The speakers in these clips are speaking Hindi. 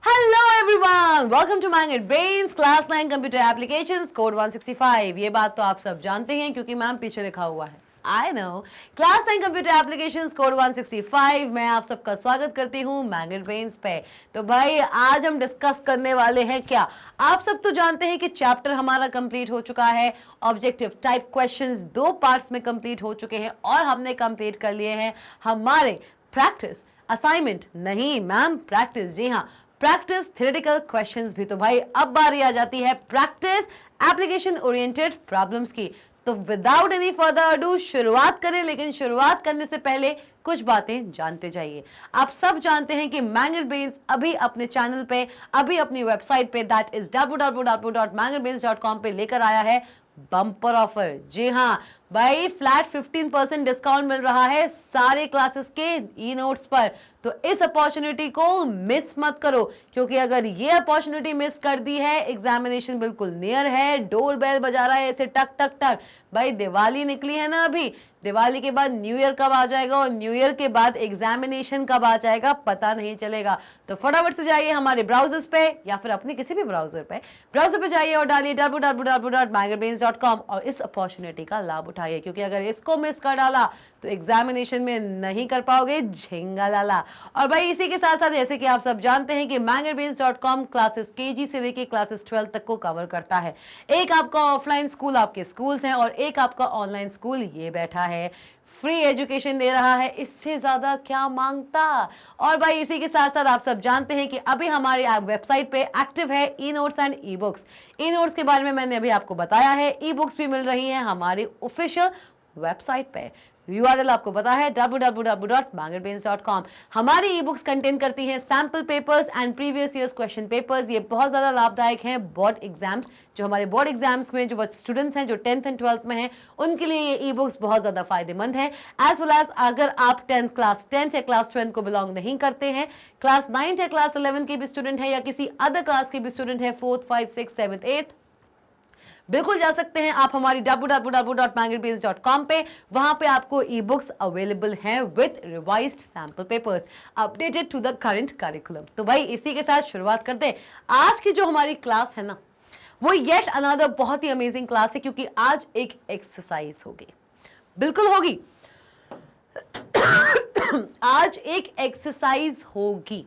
Hello everyone, welcome to Magnet Brains class 9 computer applications code 165। ये बात तो आप सब जानते हैं क्योंकि मैम पीछे लिखा हुआ है। I know, class 9 computer applications code 165 मैं आप सबका स्वागत करती हूँ मैंग एट ब्रेन्स पे। तो भाई आज हम डिस्कस करने वाले हैं क्या, आप सब तो जानते हैं कि चैप्टर हमारा कंप्लीट हो चुका है। ऑब्जेक्टिव टाइप क्वेश्चंस 2 पार्ट्स में कंप्लीट हो चुके हैं और हमने कंप्लीट कर लिए हैं हमारे प्रैक्टिस असाइनमेंट, नहीं मैम प्रैक्टिस, जी हाँ प्रैक्टिस थ्योरेटिकल क्वेश्चंस भी। तो भाई अब बारी आ जाती है प्रैक्टिस एप्लीकेशन ओरिएंटेड प्रॉब्लम्स की। तो विदाउट एनी फर्दर अडू शुरुआत करें, लेकिन शुरुआत करने से पहले कुछ बातें जानते जाइए। आप सब जानते हैं कि मैंग एट ब्रेन्स अभी अपने चैनल पे, अभी अपनी वेबसाइट पे दैट इज www.mangetbrains.com पे लेकर आया है बम्पर ऑफर। जी हाँ भाई, फ्लैट 15% डिस्काउंट मिल रहा है सारे क्लासेस के ई नोट्स पर। तो इस अपॉर्चुनिटी को मिस मत करो, क्योंकि अगर ये अपॉर्चुनिटी मिस कर दी है, एग्जामिनेशन बिल्कुल नियर है, डोर बेल बजा रहा है ऐसे टक टक टक। भाई दिवाली निकली है ना अभी, दिवाली के बाद न्यू ईयर कब आ जाएगा और न्यू ईयर के बाद एग्जामिनेशन कब आ जाएगा पता नहीं चलेगा। तो फटाफट से जाइए हमारे ब्राउजर्स पे या फिर अपने किसी भी ब्राउजर पे जाइए और डालिए www.mangetbrains.com और इस अपॉर्चुनिटी का लाभ उठाइए, क्योंकि अगर इसको मिस कर डाला तो एग्जामिनेशन में नहीं कर पाओगे झिंगा लाला। और भाई इसी के साथ साथ जैसे कि आप सब जानते हैं कि mangetbrains.com क्लासेस केजी से लेके क्लासेस 12 तक को कवर करता है। एक आपका ऑफलाइन स्कूल, आपके स्कूल्स हैं, और एक आपका ऑनलाइन स्कूल ये बैठा है, फ्री एजुकेशन दे रहा है, इससे ज्यादा क्या मांगता। और भाई इसी के साथ साथ आप सब जानते हैं कि अभी हमारी वेबसाइट पे एक्टिव है E notes and E books. E notes के बारे में मैंने अभी आपको बताया है, ई बुक्स भी मिल रही हैं हमारी ऑफिशियल वेबसाइट पे। URL आपको पता है www.mangetbrains.com। हमारी ई बुक्स कंटेन करती हैं sample papers and previous years question papers. ये बहुत ज़्यादा लाभदायक हैं बोर्ड एग्जाम्स, जो हमारे बोर्ड एग्जाम्स में जो स्टूडेंट्स हैं जो 10th एंड 12th में हैं उनके लिए ये ई बुक्स बहुत ज़्यादा फायदेमंद है। एज वेल एज अगर आप क्लास 10th या क्लास 12th को बिलोंग नहीं करते हैं, क्लास 9th या क्लास 11 के भी स्टूडेंट हैं या किसी अदर क्लास के भी स्टूडेंट हैं, 4th 5th 6th 7th 8th, बिल्कुल जा सकते हैं आप हमारी www.mangetbrains.com पे। वहां पे आपको ई बुक्स अवेलेबल हैं with revised sample papers updated to the current curriculum. तो भाई इसी के साथ शुरुआत करते हैं। आज की जो हमारी क्लास है ना, वो येट अनदर बहुत ही अमेजिंग क्लास है, क्योंकि आज एक एक्सरसाइज होगी, बिल्कुल होगी आज एक एक्सरसाइज होगी।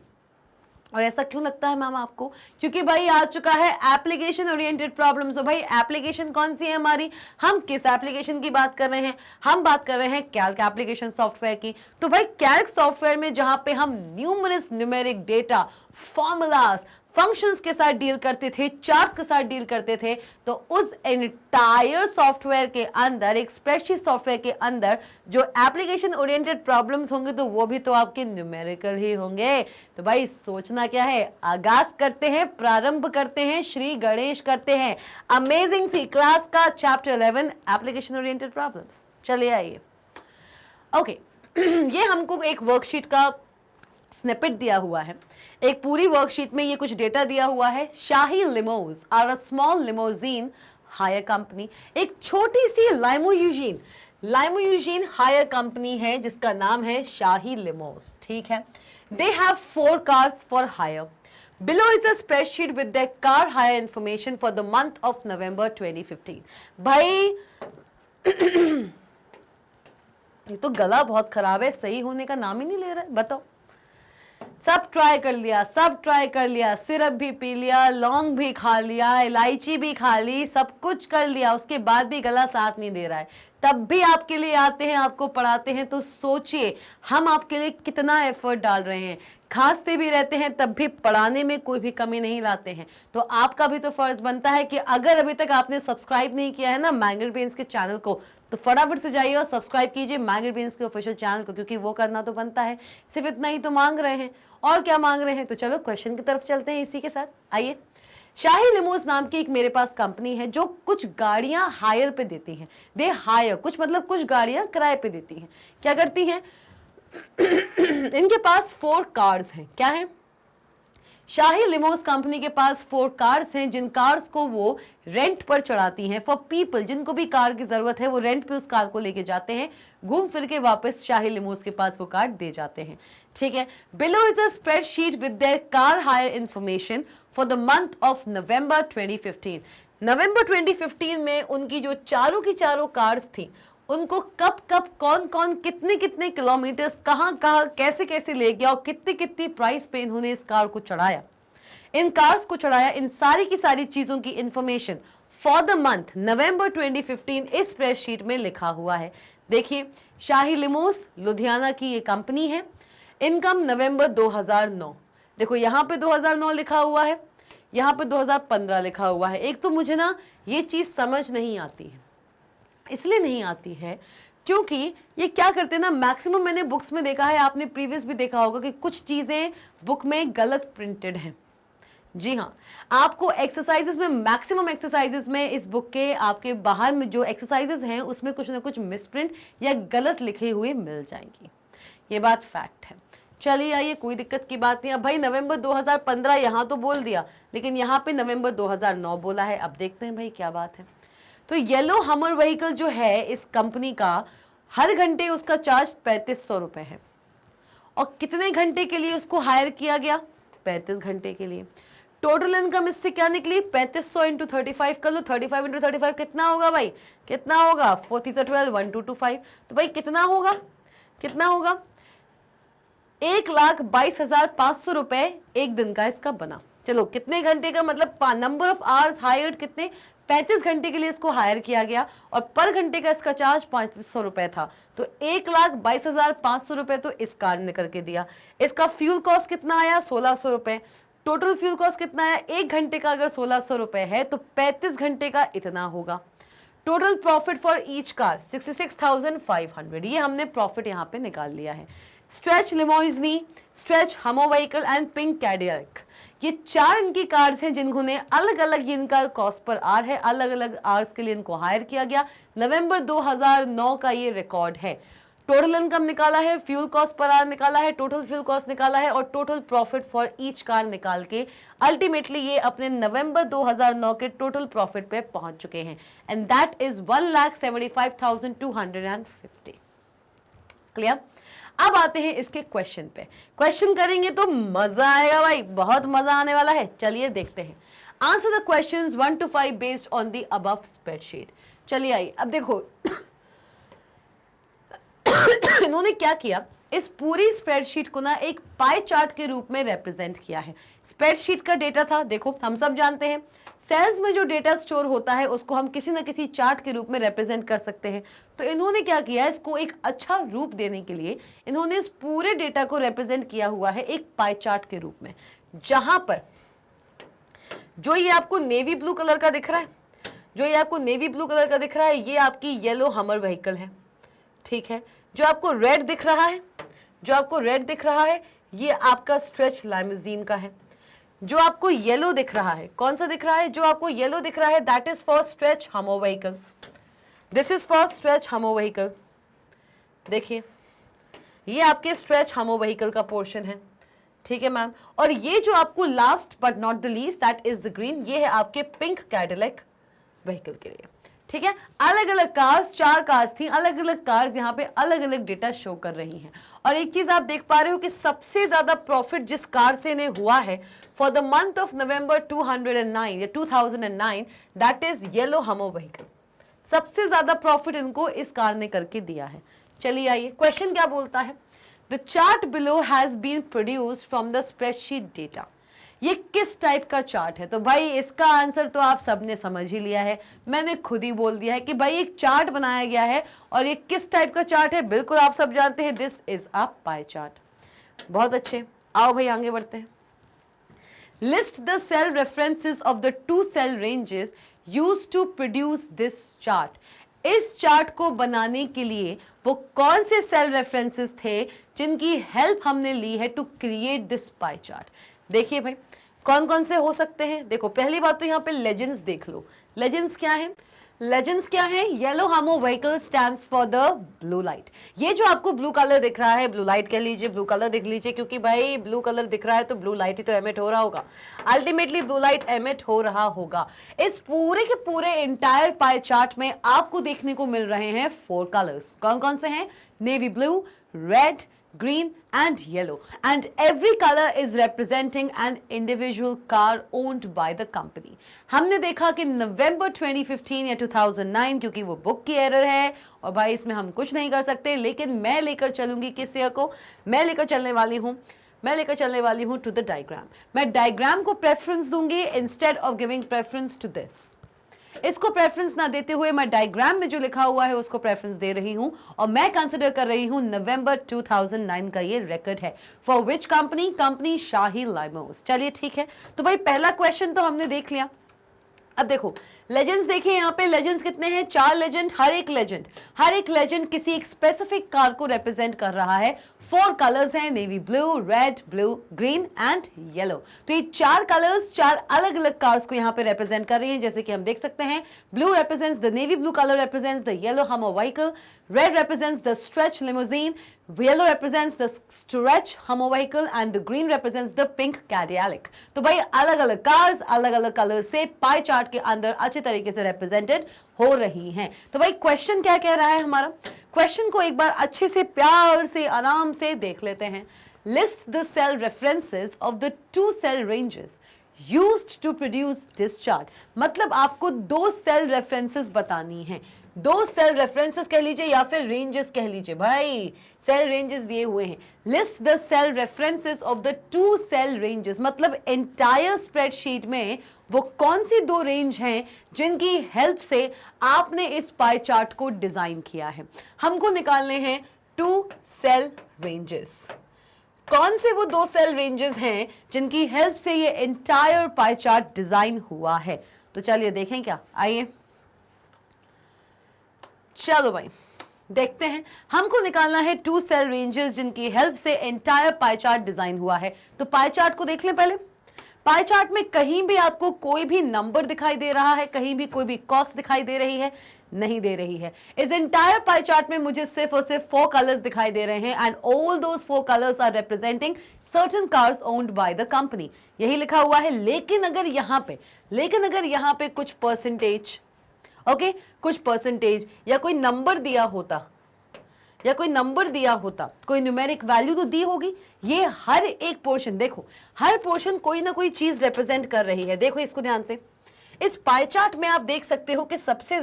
और ऐसा क्यों लगता है मैम आपको? क्योंकि भाई आ चुका है एप्लीकेशन ओरिएंटेड प्रॉब्लम्स। तो भाई एप्लीकेशन कौन सी है हमारी, हम किस एप्लीकेशन की बात कर रहे हैं? हम बात कर रहे हैं कैल्क एप्लीकेशन सॉफ्टवेयर की। तो भाई कैल्क सॉफ्टवेयर में जहां पे हम numerous numeric data, formulas, functions के साथ डील करते थे, चार्ट के साथ डील करते थे, तो उस एंटायर सॉफ्टवेयर के अंदर, एक स्प्रेडशीट सॉफ्टवेयर के अंदर जो एप्लीकेशन ओरिएंटेड प्रॉब्लम्स होंगे तो वो भी तो आपके न्यूमेरिकल ही होंगे। तो भाई सोचना क्या है, आगाज करते हैं, प्रारंभ करते हैं, श्री गणेश करते हैं अमेजिंग सी क्लास का चैप्टर 11 एप्लीकेशन ओरिएंटेड प्रॉब्लम्स। चलिए आइए। ओके ये हमको एक वर्कशीट का स्निपेट दिया हुआ है। एक पूरी वर्कशीट में ये कुछ डेटा दिया हुआ है। Shahi limos are a small limousine hire company, एक छोटी सी लाइमोयूजीन हायर कंपनी है जिसका नाम है शाही लिमोज, ठीक है। They have 4 cars for hire. Below is a spreadsheet with their car hire information for the month of November 2015। भाई ये तो गला बहुत खराब है, सही होने का नाम ही नहीं ले रहा है। बताओ, सब ट्राई कर लिया, सिरप भी पी लिया, लौंग भी खा लिया, इलायची भी खा ली, सब कुछ कर लिया, उसके बाद भी गला साथ नहीं दे रहा है। तब भी आपके लिए आते हैं, आपको पढ़ाते हैं। तो सोचिए हम आपके लिए कितना एफर्ट डाल रहे हैं, खांसते भी रहते हैं तब भी पढ़ाने में कोई भी कमी नहीं लाते हैं। तो आपका भी तो फर्ज बनता है कि अगर अभी तक आपने सब्सक्राइब नहीं किया है ना मैंग एट ब्रेन्स के चैनल को, तो फटाफट से जाइए और सब्सक्राइब कीजिए मैंग एट ब्रेन्स के ऑफिशियल चैनल को, क्योंकि वो करना तो बनता है। सिर्फ इतना ही तो मांग रहे हैं, और क्या मांग रहे हैं? तो चलो क्वेश्चन की तरफ चलते हैं इसी के साथ। आइए, शाही लिमोज नाम की एक मेरे पास कंपनी है जो कुछ गाड़ियां हायर पे देती हैं। दे हायर, कुछ मतलब कुछ गाड़ियां किराए पे देती हैं। क्या करती हैं इनके पास 4 कार्स हैं। क्या है? शाही लिमोस कंपनी के पास 4 कार्स हैं, जिन कार्स को वो रेंट पर चढ़ाती हैं फॉर पीपल, जिनको भी कार की जरूरत है वो रेंट पे उस कार को लेके जाते हैं, घूम फिर के वापस शाही लिमोस के पास वो कार दे जाते हैं। ठीक है, below is a spreadsheet with their car hire information for the month of November 2015। नवंबर 2015 में उनकी जो चारों की चारों कार्स थी, उनको कब कब कौन कौन कितने कितने किलोमीटर्स कहाँ कहाँ कैसे कैसे ले गया और कितनी कितनी प्राइस पे इन्होंने इस कार को चढ़ाया, इन कार्स को चढ़ाया, इन सारी की सारी चीजों की इंफॉर्मेशन फॉर द मंथ नवंबर 2015 इस स्प्रेडशीट में लिखा हुआ है। देखिए, शाही लिमोस लुधियाना की ये कंपनी है, इनकम नवंबर 2009, देखो यहाँ पे 2009 लिखा हुआ है, यहाँ पे 2015 लिखा हुआ है। एक तो मुझे ना ये चीज समझ नहीं आती है, इसलिए नहीं आती है क्योंकि ये क्या करते हैं ना, मैक्सिमम मैंने बुक्स में देखा है, आपने प्रीवियस भी देखा होगा कि कुछ चीजें बुक में गलत प्रिंटेड हैं। जी हाँ, आपको एक्सरसाइजेस में, मैक्सिमम एक्सरसाइजेस में इस बुक के आपके बाहर में जो एक्सरसाइजेस हैं उसमें कुछ ना कुछ मिसप्रिंट या गलत लिखे हुए मिल जाएंगी, ये बात फैक्ट है। चलिए आइए, कोई दिक्कत की बात नहीं। अब भाई नवंबर 2015 यहाँ तो बोल दिया, लेकिन यहाँ पे नवंबर 2009 बोला है। अब देखते हैं भाई क्या बात है। तो येलो हमर व्हीकल जो है इस कंपनी का, हर घंटे उसका चार्ज 3500 रुपये है, और कितने घंटे के लिए उसको हायर किया गया, 35 घंटे के लिए। टोटल इनकम इससे क्या निकली, 3500 इंटू 35 कर लो, 35 इंटू 35 कितना होगा भाई, कितना होगा, 4 12 1225, तो भाई कितना होगा, कितना होगा, 1,22,500 रुपए एक दिन का इसका बना। चलो कितने घंटे का, मतलब नंबर ऑफ आवर्स हायर्ड कितने, 35 घंटे के लिए इसको हायर किया गया, और पर घंटे का इसका चार्ज 3500 रुपए था, तो 1,22,500 रुपए तो इस कार ने करके दिया। इसका फ्यूल कॉस्ट कितना आया, 1600 रुपए। टोटल फ्यूल कॉस्ट कितना आया, एक घंटे का अगर 1600 रुपए है तो 35 घंटे का इतना होगा। Total profit for each car 66,500, ये हमने प्रॉफिट यहाँ पे निकाल लिया है। स्ट्रेच लिमोजिनी, स्ट्रेच हमो व्हीकल एंड पिंक कैडिलैक, ये 4 इनकी कार्स हैं जिन्होंने अलग अलग, इनका कॉस्ट पर आर है, अलग अलग आर्स के लिए इनको हायर किया गया। नवंबर 2009 का ये रिकॉर्ड है। टोटल इनकम निकाला है, फ्यूल कॉस्ट पर आर निकाला है, टोटल फ्यूल कॉस्ट निकाला है, और total profit for each car निकाल के अल्टीमेटली ये अपने नवंबर 2009 के टोटल प्रॉफिट पे पहुंच चुके हैं, एंड दैट इज 1,75,250। क्लियर? अब आते हैं इसके क्वेश्चन पे। क्वेश्चन करेंगे तो मजा आएगा भाई, बहुत मजा आने वाला है। चलिए देखते हैं। Answer the questions 1 to 5 based on the above spreadsheet. चलिए आइए, अब देखो इन्होंने क्या किया, इस पूरी स्प्रेडशीट को ना एक पाई चार्ट के रूप में रिप्रेजेंट किया है। स्प्रेडशीट का डेटा था, देखो हम सब जानते हैं सेल्स में जो डेटा स्टोर होता है उसको हम किसी ना किसी चार्ट के रूप में रिप्रेजेंट कर सकते हैं। तो इन्होंने क्या किया, इसको एक अच्छा रूप देने के लिए इन्होंने इस पूरे डेटा को रिप्रेजेंट किया हुआ है एक पाई चार्ट के रूप में, जहां पर जो ये आपको नेवी ब्लू कलर का दिख रहा है, जो ये आपको नेवी ब्लू कलर का दिख रहा है, ये आपकी येलो हमर व्हीकल है। ठीक है, जो आपको रेड दिख रहा है, जो आपको रेड दिख रहा है, ये आपका स्ट्रेच लाइमूजीन का है। जो आपको येलो दिख रहा है, कौन सा दिख रहा है, जो आपको येलो दिख रहा है, दैट इज फॉर स्ट्रेच हमो vehicle. This is for stretch हमो व्हीकल। देखिए, ये आपके स्ट्रेच हमो व्हीकल का पोर्शन है। ठीक है मैम, और ये जो आपको last but not the least that is the green, ये है आपके पिंक कैडिलैक व्हीकल के लिए। ठीक है, अलग अलग कार्स, 4 कार्स थी, अलग अलग कार्स यहाँ पे अलग अलग डेटा शो कर रही हैं। और एक चीज आप देख पा रहे हो कि सबसे ज्यादा प्रॉफिट जिस कार से ने हुआ है for the month of November 2009 that is yellow हमो व्हीकल। सबसे ज्यादा प्रॉफिट इनको इस कार ने करके दिया है। चलिए आइए, क्वेश्चन क्या बोलता है, the chart below has been produced from the spreadsheet data. ये किस टाइप का चार्ट है, तो भाई इसका आंसर तो आप सबने समझ ही लिया है, मैंने खुद ही बोल दिया है कि भाई एक चार्ट बनाया गया है, और ये किस टाइप का चार्ट है बिल्कुल आप सब जानते हैं, this is a pie chart. बहुत अच्छे, आओ भाई आगे बढ़ते हैं। List the cell references of the 2 cell ranges used to produce this chart. इस चार्ट को बनाने के लिए वो कौन से सेल रेफरेंसेस थे जिनकी हेल्प हमने ली है to create this pie chart. देखिए भाई, कौन कौन से हो सकते हैं। देखो, पहली बात तो यहाँ पे लेजेंड्स देख लो। लेजेंड्स क्या है, लेजेंड्स क्या है? येलो हामो vehicle stands for the blue light. ये जो आपको ब्लू कलर दिख रहा है, ब्लू लाइट कह लीजिए, ब्लू कलर देख लीजिए, क्योंकि भाई ब्लू कलर दिख रहा है तो ब्लू लाइट ही तो एमिट हो रहा होगा, अल्टीमेटली ब्लू लाइट एमिट हो रहा होगा। इस पूरे के पूरे इंटायर पाई चार्ट में आपको देखने को मिल रहे हैं 4 कलर्स। कौन कौन से हैं? Navy blue, red, green and yellow, and every color is representing an individual car owned by the company। हमने देखा कि नवंबर 2015 या 2009, क्योंकि वो बुक की एरर है और भाई इसमें हम कुछ नहीं कर सकते, लेकिन मैं लेकर चलूंगी किस ईयर को? मैं लेकर चलने वाली हूं टू द डायग्राम। मैं डायग्राम को प्रेफरेंस दूंगी instead of giving preference to this. इसको प्रेफरेंस ना देते हुए मैं डायग्राम में जो लिखा हुआ है उसको प्रेफरेंस दे रही हूं, और मैं कंसिडर कर रही हूं नवंबर 2009 का ये रिकॉर्ड है। For which company? कंपनी शाही लाइमोस। चलिए ठीक है, तो भाई पहला क्वेश्चन तो हमने देख लिया। अब देखो लेजेंड्स, देखिए यहाँ पे लेजेंड्स कितने हैं? 4 लेजेंड। हर एक लेजेंड किसी एक स्पेसिफिक कार को रिप्रेजेंट कर रहा है। 4 कलर्स हैं, navy blue, red, blue, green and yellow. तो ये 4 कलर्स 4 अलग अलग कार्स को यहाँ पे रिप्रेजेंट कर रही हैं। जैसे कि हम देख सकते हैं, blue represents the navy blue colour represents the yellow Hummer vehicle, red represents the stretch limousine, yellow represents the stretch hummer vehicle and the green represents the pink Cadillac। तो भाई अलग अलग कार्स अलग अलग कलर से पाई चार्ट के अंदर अच्छे तरीके से रिप्रेजेंटेड हो रही हैं। तो भाई क्वेश्चन क्या कह रहा है हमारा? क्वेश्चन को एक बार अच्छे से प्यार से आराम से देख लेते हैं। List the cell references of the 2 cell ranges used to produce this chart। मतलब आपको 2 सेल रेफरेंसेस बतानी है। 2 सेल रेफरेंसेस कह लीजिए या फिर रेंजेस कह लीजिए, भाई सेल रेंजेस दिए हुए हैं। List the cell references of the 2 cell ranges, मतलब एंटायर स्प्रेडशीट में वो कौन सी 2 रेंज हैं जिनकी हेल्प से आपने इस पाई चार्ट को डिजाइन किया है। हमको निकालने हैं 2 सेल रेंजेस। कौन से वो 2 सेल रेंजेस हैं जिनकी हेल्प से ये एंटायर पाई चार्ट डिजाइन हुआ है? तो चलिए देखें क्या, आइए चलो भाई देखते हैं। हमको निकालना है 2 सेल रेंजेस जिनकी हेल्प से एंटायर पाई चार्ट डिजाइन हुआ है। तो पाई चार्ट को देख लें पहले। पाई चार्ट में कहीं भी आपको कोई भी नंबर दिखाई दे रहा है? कहीं भी कोई भी कॉस्ट दिखाई दे रही है? नहीं दे रही है। इस एंटायर पाई चार्ट में मुझे सिर्फ और सिर्फ 4 कलर्स दिखाई दे रहे हैं, and all those 4 colours are representing certain cars owned by the company. यही लिखा हुआ है। लेकिन अगर यहाँ पे कुछ परसेंटेज, ओके, कुछ परसेंटेज या कोई नंबर दिया होता, कोई न्यूमेरिक वैल्यू तो दी होगी। ये हर एक पोर्शन, देखो हर पोर्शन कोई ना कोई चीज रिप्रेजेंट कर रही है। देखो इसको ध्यान से। इस पाई चार्ट में आप देख सकते हो कि सबसे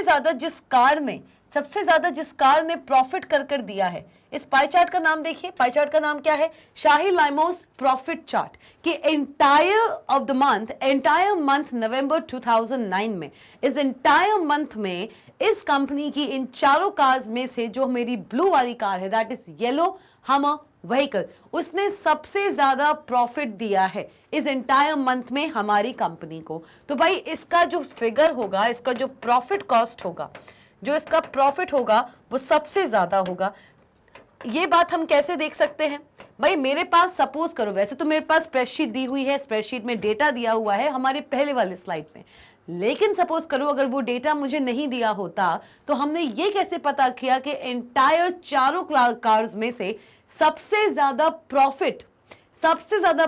ज्यादा जिस कार ने प्रॉफिट कर दिया है, इस पाई चार्ट का नाम देखिए। पाई चार्ट का नाम क्या है? शाही लाइमोस प्रॉफिट चार्ट। कि एंटायर मंथ नवंबर 2009 में, इस एंटायर मंथ में इस कंपनी की इन 4 कार्स में से जो मेरी ब्लू वाली कार है, that is yellow Hummer vehicle, उसने सबसे ज्यादा प्रॉफिट दिया है इस एंटायर मंथ में हमारी कंपनी को। तो भाई इसका जो फिगर होगा, इसका जो प्रॉफिट कॉस्ट होगा, जो इसका प्रॉफिट होगा वो सबसे ज्यादा होगा। ये बात हम कैसे देख सकते हैं? भाई मेरे पास सपोज करो, वैसे तो मेरे पास स्प्रेडशीट दी हुई है, स्प्रेडशीट में डेटा दिया हुआ है हमारे पहले वाले स्लाइड में, लेकिन सपोज करो अगर वो डेटा मुझे नहीं दिया होता तो हमने ये कैसे पता किया कि एंटायर 4 कार्स में से सबसे ज्यादा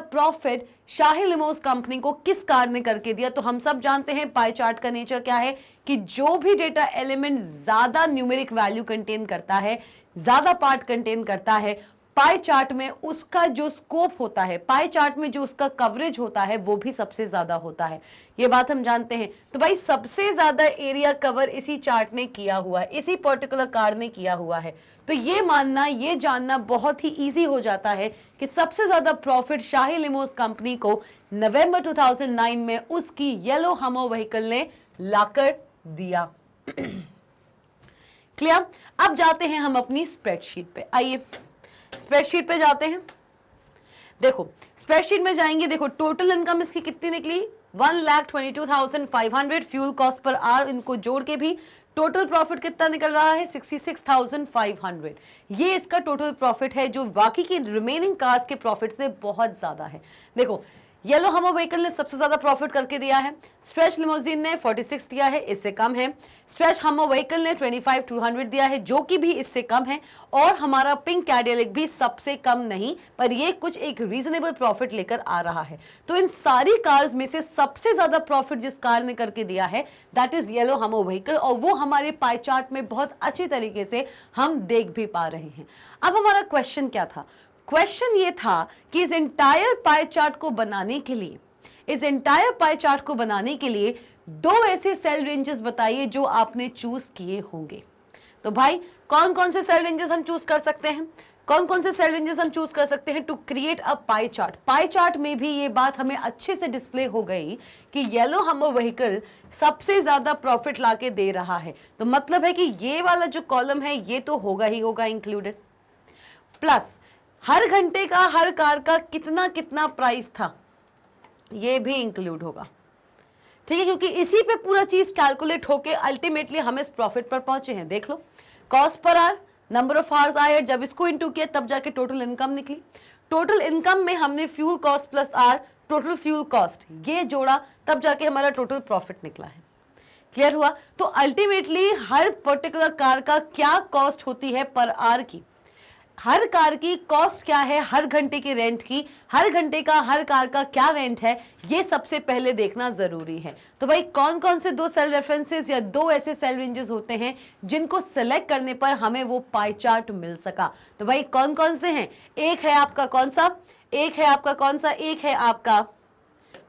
प्रॉफिट शाही लिमोस कंपनी को किस कार ने करके दिया? तो हम सब जानते हैं पाई चार्ट का नेचर क्या है कि जो भी डेटा एलिमेंट ज्यादा न्यूमेरिक वैल्यू कंटेन करता है, ज्यादा पार्ट कंटेन करता है, पाई चार्ट में उसका जो स्कोप होता है, पाई चार्ट में जो उसका कवरेज होता है, वो भी सबसे ज्यादा होता है। ये बात हम जानते हैं। तो भाई सबसे ज्यादा एरिया कवर इसी चार्ट ने किया हुआ है, इसी पर्टिकुलर कार ने किया हुआ है। तो ये मानना, ये जानना बहुत ही इजी हो जाता है कि सबसे ज्यादा प्रॉफिट शाही लिमोस कंपनी को नवंबर 2009 में उसकी येलो हमर व्हीकल ने लाकर दिया। क्लियर? अब जाते हैं हम अपनी स्प्रेडशीट पे। आइए स्प्रेडशीट पे जाते हैं। देखो स्प्रेडशीट में जाएंगे, देखो टोटल इनकम इसकी कितनी निकली? 1,22,500। फ्यूल कॉस्ट पर आर इनको जोड़ के भी टोटल प्रॉफिट कितना निकल रहा है? 66,500। ये इसका टोटल प्रॉफिट है, जो बाकी की रिमेनिंग कार्स के प्रॉफिट से बहुत ज्यादा है। देखो येलो हमर व्हीकल ने सबसे ज्यादा प्रॉफिट करके दिया है, स्ट्रेच लिमोजिन ने 46 दिया है, इससे कम है। स्ट्रेच हमर व्हीकल ने 25,200 दिया है, जो कि भी इससे कम है। और हमारा पिंक कैडिलैक भी सबसे कम नहीं, पर ये कुछ एक रीजनेबल प्रॉफिट लेकर आ रहा है। तो इन सारी कार्स में से सबसे ज्यादा प्रॉफिट जिस कार ने करके दिया है that is yellow Hummer vehicle, और वो हमारे पाई चार्ट में बहुत अच्छी तरीके से हम देख भी पा रहे हैं। अब हमारा क्वेश्चन क्या था? क्वेश्चन ये था कि इस एंटायर पाई चार्ट को बनाने के लिए, इस एंटायर पाई चार्ट को बनाने के लिए दो ऐसे सेल रेंजेस बताइए जो आपने चूज किए होंगे। तो भाई कौन कौन से सेल रेंजेस हम चूज कर सकते हैं? कौन कौन से सेल रेंजेस हम चूज कर सकते हैं to create a pie chart? Pie chart में भी ये बात हमें अच्छे से डिस्प्ले हो गई कि येलो हमर व्हीकल सबसे ज्यादा प्रॉफिट लाके दे रहा है। तो मतलब है कि ये वाला जो कॉलम है ये तो होगा ही होगा इंक्लूडेड, प्लस हर घंटे का हर कार का कितना कितना प्राइस था ये भी इंक्लूड होगा। ठीक है, क्योंकि इसी पे पूरा चीज कैलकुलेट होके अल्टीमेटली हम इस प्रॉफिट पर पहुंचे हैं। देख लो, cost per hour, number of hours आए, जब इसको इनटू किया तब जाके टोटल इनकम निकली। टोटल इनकम में हमने fuel cost plus or total fuel cost ये जोड़ा, तब जाके हमारा टोटल प्रॉफिट निकला है। क्लियर हुआ? तो अल्टीमेटली हर पर्टिकुलर कार का क्या कॉस्ट होती है पर आर की, हर कार की कॉस्ट क्या है, हर घंटे की रेंट की, हर घंटे का हर कार का क्या रेंट है, ये सबसे पहले देखना जरूरी है। तो भाई कौन कौन से दो सेल रेफरेंसेस या दो ऐसे सेल रेंजेस होते हैं जिनको सेलेक्ट करने पर हमें वो पाई चार्ट मिल सका? तो भाई कौन कौन से हैं? एक है आपका कौन सा, एक है आपका कौन सा, एक है आपका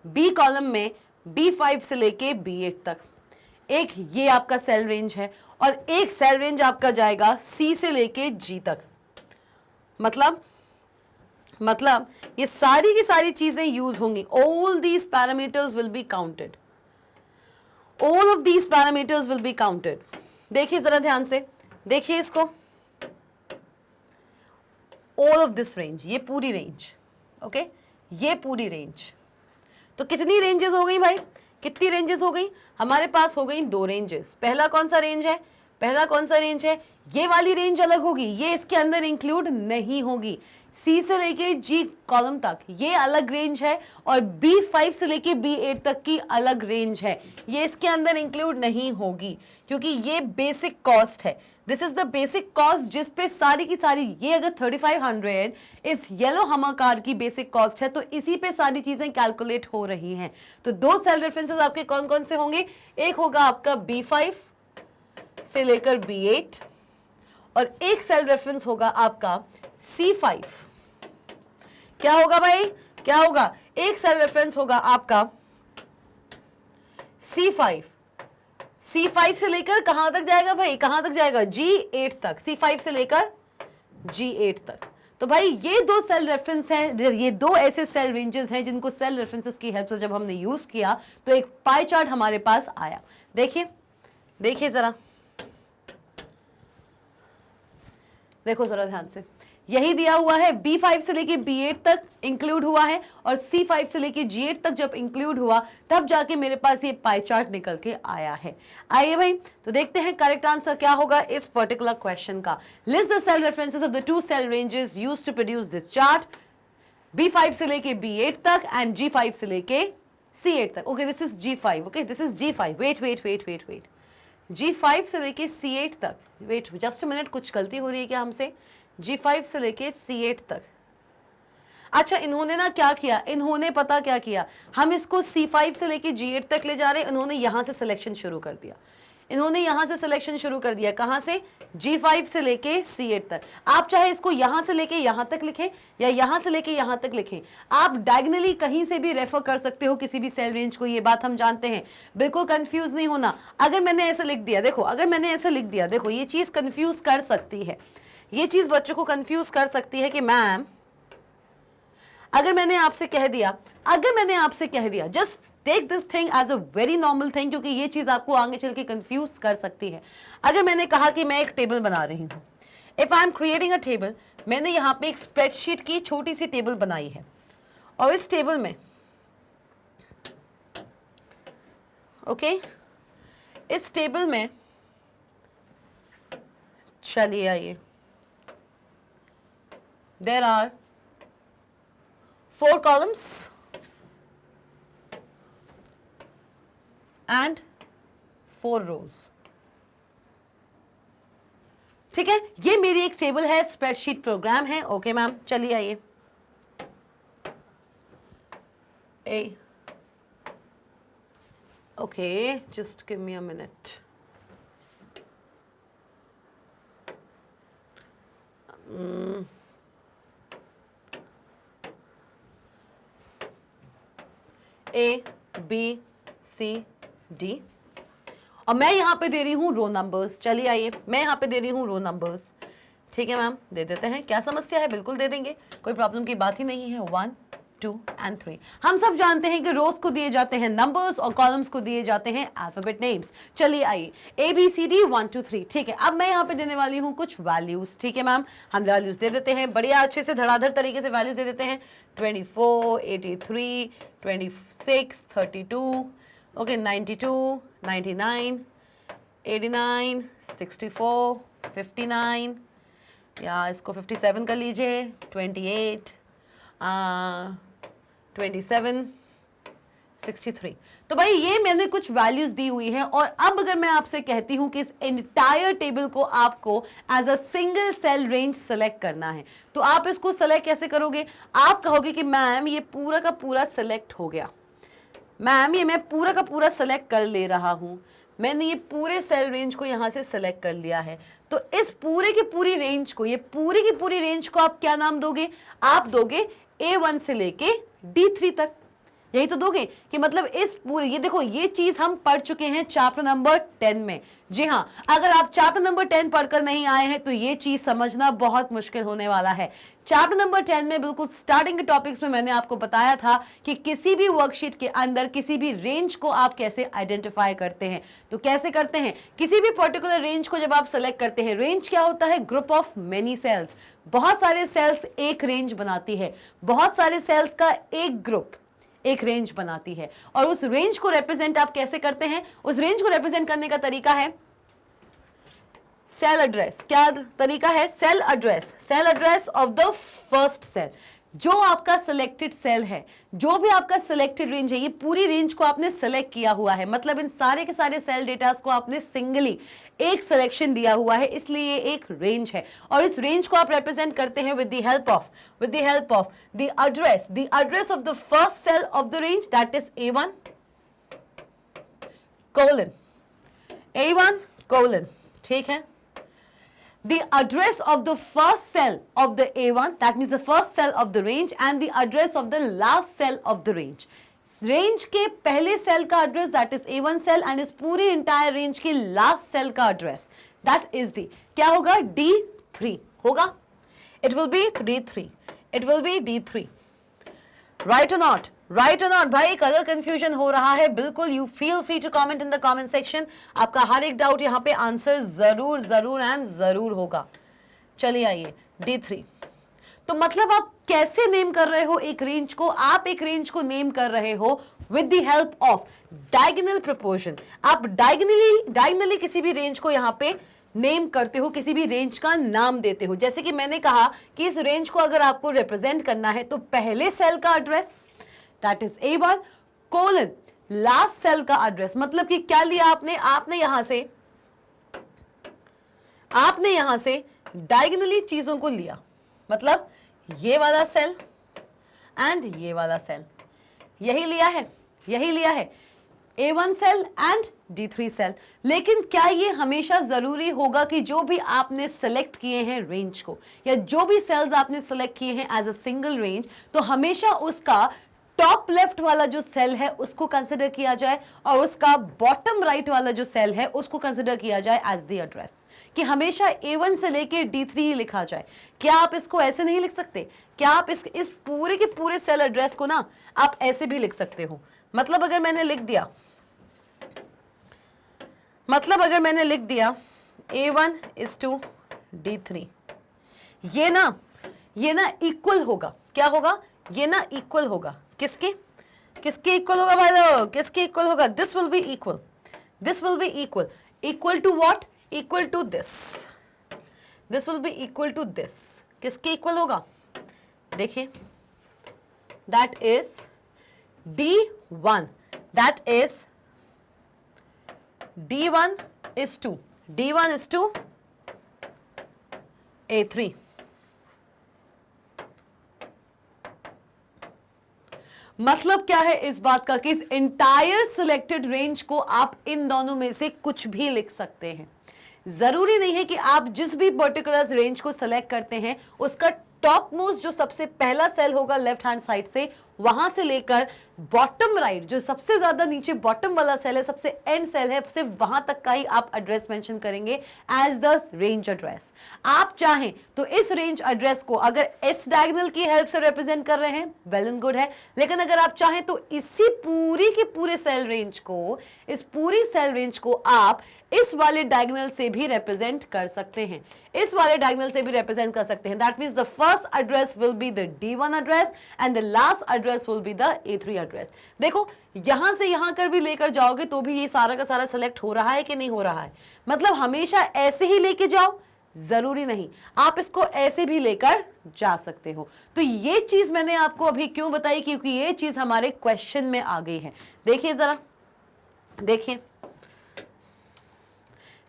बी कॉलम में B5 से लेके B8 तक, एक ये आपका सेल रेंज है, और एक सेल रेंज आपका जाएगा C से लेके G तक। मतलब ये सारी की सारी चीजें यूज होंगी। All these parameters will be counted, all of these parameters will be counted. देखिए जरा ध्यान से, देखिए इसको, ऑल ऑफ दिस रेंज, ये पूरी रेंज, ओके, ये पूरी रेंज। तो कितनी रेंजेस हो गई भाई? कितनी रेंजेस हो गई? हमारे पास हो गई दो रेंजेस। पहला कौन सा रेंज है? पहला कौन सा रेंज है? ये वाली रेंज अलग होगी, ये इसके अंदर इंक्लूड नहीं होगी। C से लेके G कॉलम तक ये अलग रेंज है, और B5 से लेके B8 तक की अलग रेंज है, ये इसके अंदर इंक्लूड नहीं होगी, क्योंकि ये बेसिक कॉस्ट है। This is the basic cost जिस पे सारी की सारी, ये अगर 3500 इस येलो हमर कार की बेसिक कॉस्ट है, तो इसी पे सारी चीजें कैलकुलेट हो रही हैं। तो दो सेल रेफरेंसेस आपके कौन कौन से होंगे? एक होगा आपका B5 से लेकर B8, और एक सेल रेफरेंस होगा आपका C5। क्या होगा भाई? क्या होगा? एक सेल रेफरेंस होगा आपका C5। C5 से लेकर कहां तक जाएगा भाई? कहां तक जाएगा? G8 तक। C5 से लेकर G8 तक। तो भाई ये दो सेल रेफरेंस हैं, ये दो ऐसे सेल रेंजेस हैं जिनको सेल रेफरेंसेस की हेल्प से जब हमने यूज किया तो एक पाई चार्ट हमारे पास आया। देखिए, देखिए जरा, देखो जरा ध्यान से, यही दिया हुआ है। B5 से लेके B8 तक इंक्लूड हुआ है, और C5 से लेके G8 तक जब इंक्लूड हुआ तब जाके मेरे पास ये पाई चार्ट निकल के आया है। आइए भाई, तो देखते हैं करेक्ट आंसर क्या होगा इस पर्टिकुलर क्वेश्चन का। List the cell references of the two cell ranges used to produce this chart, B5 से लेके B8 तक एंड G5 से लेके C8 तक। Okay, this is G5, okay, this is G5। Wait, G5 से लेके C8 तक, वेट जस्ट अ मिनट, कुछ गलती हो रही है क्या हमसे? G5 से लेके C8 तक। अच्छा, इन्होंने ना क्या किया, इन्होंने पता क्या किया, हम इसको C5 से लेके G8 तक ले जा रहे हैं, इन्होंने यहां से सिलेक्शन शुरू कर दिया। इन्होंने यहां से सिलेक्शन शुरू कर दिया, कहां से? G5 से लेके C8 तक। आप चाहे इसको यहां से लेके यहां तक लिखें या यहां से लेके यहां तक लिखें, आप डायगनली कहीं से भी रेफर कर सकते हो किसी भी सेल रेंज को, ये बात हम जानते हैं। बिल्कुल कंफ्यूज नहीं होना। अगर मैंने ऐसा लिख दिया, देखो, अगर मैंने ऐसा लिख दिया, देखो ये चीज कंफ्यूज कर सकती है, ये चीज बच्चों को कंफ्यूज कर सकती है कि मैम अगर मैंने आपसे कह दिया, just take this thing as a very normal thing, क्योंकि ये चीज आपको आगे चल के कंफ्यूज कर सकती है। अगर मैंने कहा कि मैं एक टेबल बना रही हूं, if I am creating a table, मैंने यहां पे एक स्प्रेडशीट की छोटी सी टेबल बनाई है, और इस टेबल में, ओके, इस टेबल में, चलिए आइए, there are 4 columns, and 4 rows. ठीक है, ये मेरी एक टेबल है, स्प्रेडशीट प्रोग्राम है। ओके मैम, चलिए आइए। Ah okay, just give me a minute. A B C D और मैं यहां पे दे रही हूं रो नंबर्स। चलिए आइए, मैं यहां पे दे रही हूं रो नंबर्स। ठीक है मैम, दे देते हैं। क्या समस्या है, बिल्कुल दे देंगे, कोई प्रॉब्लम की बात ही नहीं है। 1 2 एंड 3। हम सब जानते हैं कि रोज को दिए जाते हैं नंबर्स और कॉलम्स को दिए जाते हैं अल्फाबेट नेम्स। चलिए आइए, ABCD 1 2 3। ठीक है, अब मैं यहाँ पे देने वाली हूँ कुछ वैल्यूज। ठीक है मैम, हम वैल्यूज दे देते हैं, बढ़िया अच्छे से धड़ाधड़ तरीके से वैल्यूज दे देते हैं। 24 83 26 32 ओके 92 99 89 64 59 या इसको 57 कर लीजिए, 28 27 63। तो भाई ये मैंने कुछ वैल्यूज दी हुई हैं और अब अगर मैं आपसे कहती हूं कि इस एंटायर टेबल को आपको as a single cell range select करना है, तो आप इसको सेलेक्ट कैसे करोगे? आप कहोगे कि मैम ये पूरा का पूरा सेलेक्ट हो गया, मैम ये मैं पूरा का पूरा सेलेक्ट कर ले रहा हूं, मैंने ये पूरे सेल रेंज को यहां से सेलेक्ट कर लिया है। तो इस पूरे की पूरी रेंज को, ये पूरी की पूरी रेंज को आप क्या नाम दोगे? आप दोगे A1 से लेके D3 तक। यही तो दोगे कि मतलब इस पूरे, ये देखो ये चीज हम पढ़ चुके हैं चैप्टर नंबर 10 में। जी हाँ, अगर आप चैप्टर नंबर 10 पढ़कर नहीं आए हैं तो ये चीज समझना बहुत मुश्किल होने वाला है। चैप्टर नंबर 10 में बिल्कुल स्टार्टिंग के टॉपिक्स में मैंने आपको बताया था कि किसी भी वर्कशीट के अंदर किसी भी रेंज को आप कैसे आइडेंटिफाई करते हैं। तो कैसे करते हैं? किसी भी पर्टिकुलर रेंज को जब आप सेलेक्ट करते हैं, रेंज क्या होता है? Group of many cells. बहुत सारे सेल्स एक रेंज बनाती है, बहुत सारे सेल्स का एक ग्रुप एक रेंज बनाती है। और उस रेंज को रिप्रेजेंट आप कैसे करते हैं? उस रेंज को रिप्रेजेंट करने का तरीका है सेल एड्रेस। क्या तरीका है? Cell address. Cell address of the first cell. जो आपका सिलेक्टेड सेल है, जो भी आपका सिलेक्टेड रेंज है, ये पूरी रेंज को आपने सेलेक्ट किया हुआ है, मतलब इन सारे के सारे सेल डेटास को आपने सिंगली एक सिलेक्शन दिया हुआ है, इसलिए एक रेंज है। और इस रेंज को आप रिप्रेजेंट करते हैं with the help of the address of the first cell of the range, that is A1 colon A1 colon. ठीक है, the address of the first cell of the A1, that means the first cell of the range, and the address of the last cell of the range. Range के पहले सेल का address that is A1 cell and इस पूरी इंटायर रेंज की लास्ट सेल का एड्रेस दैट इज दी क्या होगा? D3 होगा। It will be D3, it will be D3। Right और नॉट? राइट और नॉट? भाई कलर कंफ्यूजन हो रहा है, बिल्कुल you feel free to comment in the comment section. आपका हर एक डाउट यहाँ पे आंसर जरूर जरूर एंड जरूर होगा। चलिए आइए, D3। तो मतलब आप कैसे नेम कर रहे हो एक रेंज को? आप एक रेंज को नेम कर रहे हो with the help of diagonal proportion. आप डायगोनली किसी भी रेंज को यहाँ पे नेम करते हो, किसी भी रेंज का नाम देते हो। जैसे कि मैंने कहा कि इस रेंज को अगर आपको रिप्रेजेंट करना है तो पहले सेल का address that is A1 colon last cell का एड्रेस। मतलब कि क्या लिया आपने? आपने यहां से डायगोनली चीजों को लिया, मतलब ये वाला सेल एंड ये वाला सेल, यही लिया है A1 cell and D3 cell. लेकिन क्या ये हमेशा जरूरी होगा कि जो भी आपने सेलेक्ट किए हैं रेंज को, या जो भी सेल्स आपने सेलेक्ट किए हैं एज अ सिंगल रेंज, तो हमेशा उसका टॉप लेफ्ट वाला जो सेल है उसको कंसिडर किया जाए और उसका बॉटम राइट वाला जो सेल है उसको कंसिडर किया जाए एज द एड्रेस, कि हमेशा A1 से लेके D3 ही लिखा जाए। क्या आप इसको ऐसे नहीं लिख सकते? क्या आप इस पूरे के पूरे सेल एड्रेस को ना आप ऐसे भी लिख सकते हो? मतलब अगर मैंने लिख दिया A1 is to D3, ये ना इक्वल होगा। क्या होगा? ये ना इक्वल होगा किसके इक्वल होगा भाई लोग? किसके इक्वल होगा? This will be equal to what? Equal to this will be equal to this. किसके इक्वल होगा? देखिए, that is D1, that is D1 is 2, D1 is 2, A3. मतलब क्या है इस बात का कि इस एंटायर सिलेक्टेड रेंज को आप इन दोनों में से कुछ भी लिख सकते हैं। जरूरी नहीं है कि आप जिस भी पर्टिकुलर रेंज को सेलेक्ट करते हैं उसका टॉप मोस्ट जो सबसे पहला सेल होगा लेफ्ट हैंड साइड से, वहां से लेकर बॉटम राइट जो सबसे ज्यादा नीचे बॉटम वाला सेल है, सबसे एंड सेल है, सिर्फ वहां तक का ही आप एड्रेस मेंशन करेंगे एज द रेंज एड्रेस। आप चाहें तो इस रेंज एड्रेस को अगर एस डायगोनल की हेल्प से रिप्रेजेंट कर रहे हैं, वेल एंड गुड है, लेकिन अगर आप चाहें तो इसी पूरी के पूरे सेल रेंज को, इस पूरी सेल रेंज को आप इस वाले डायगोनल से भी रिप्रेजेंट कर सकते हैं, इस वाले डायगोनल से भी रिप्रेजेंट कर सकते हैं। That means the first address will be the D1 address and the last address will be the A3 address. देखो यहां से यहां कर भी लेकर जाओगे तो भी ये सारा का सारा सेलेक्ट हो रहा है कि नहीं हो रहा है। मतलब हमेशा ऐसे ही लेके जाओ, जरूरी नहीं, आप इसको ऐसे भी लेकर जा सकते हो। तो ये चीज मैंने आपको अभी क्यों बताई, क्योंकि ये चीज हमारे क्वेश्चन में आ गई है। देखिए जरा, देखिए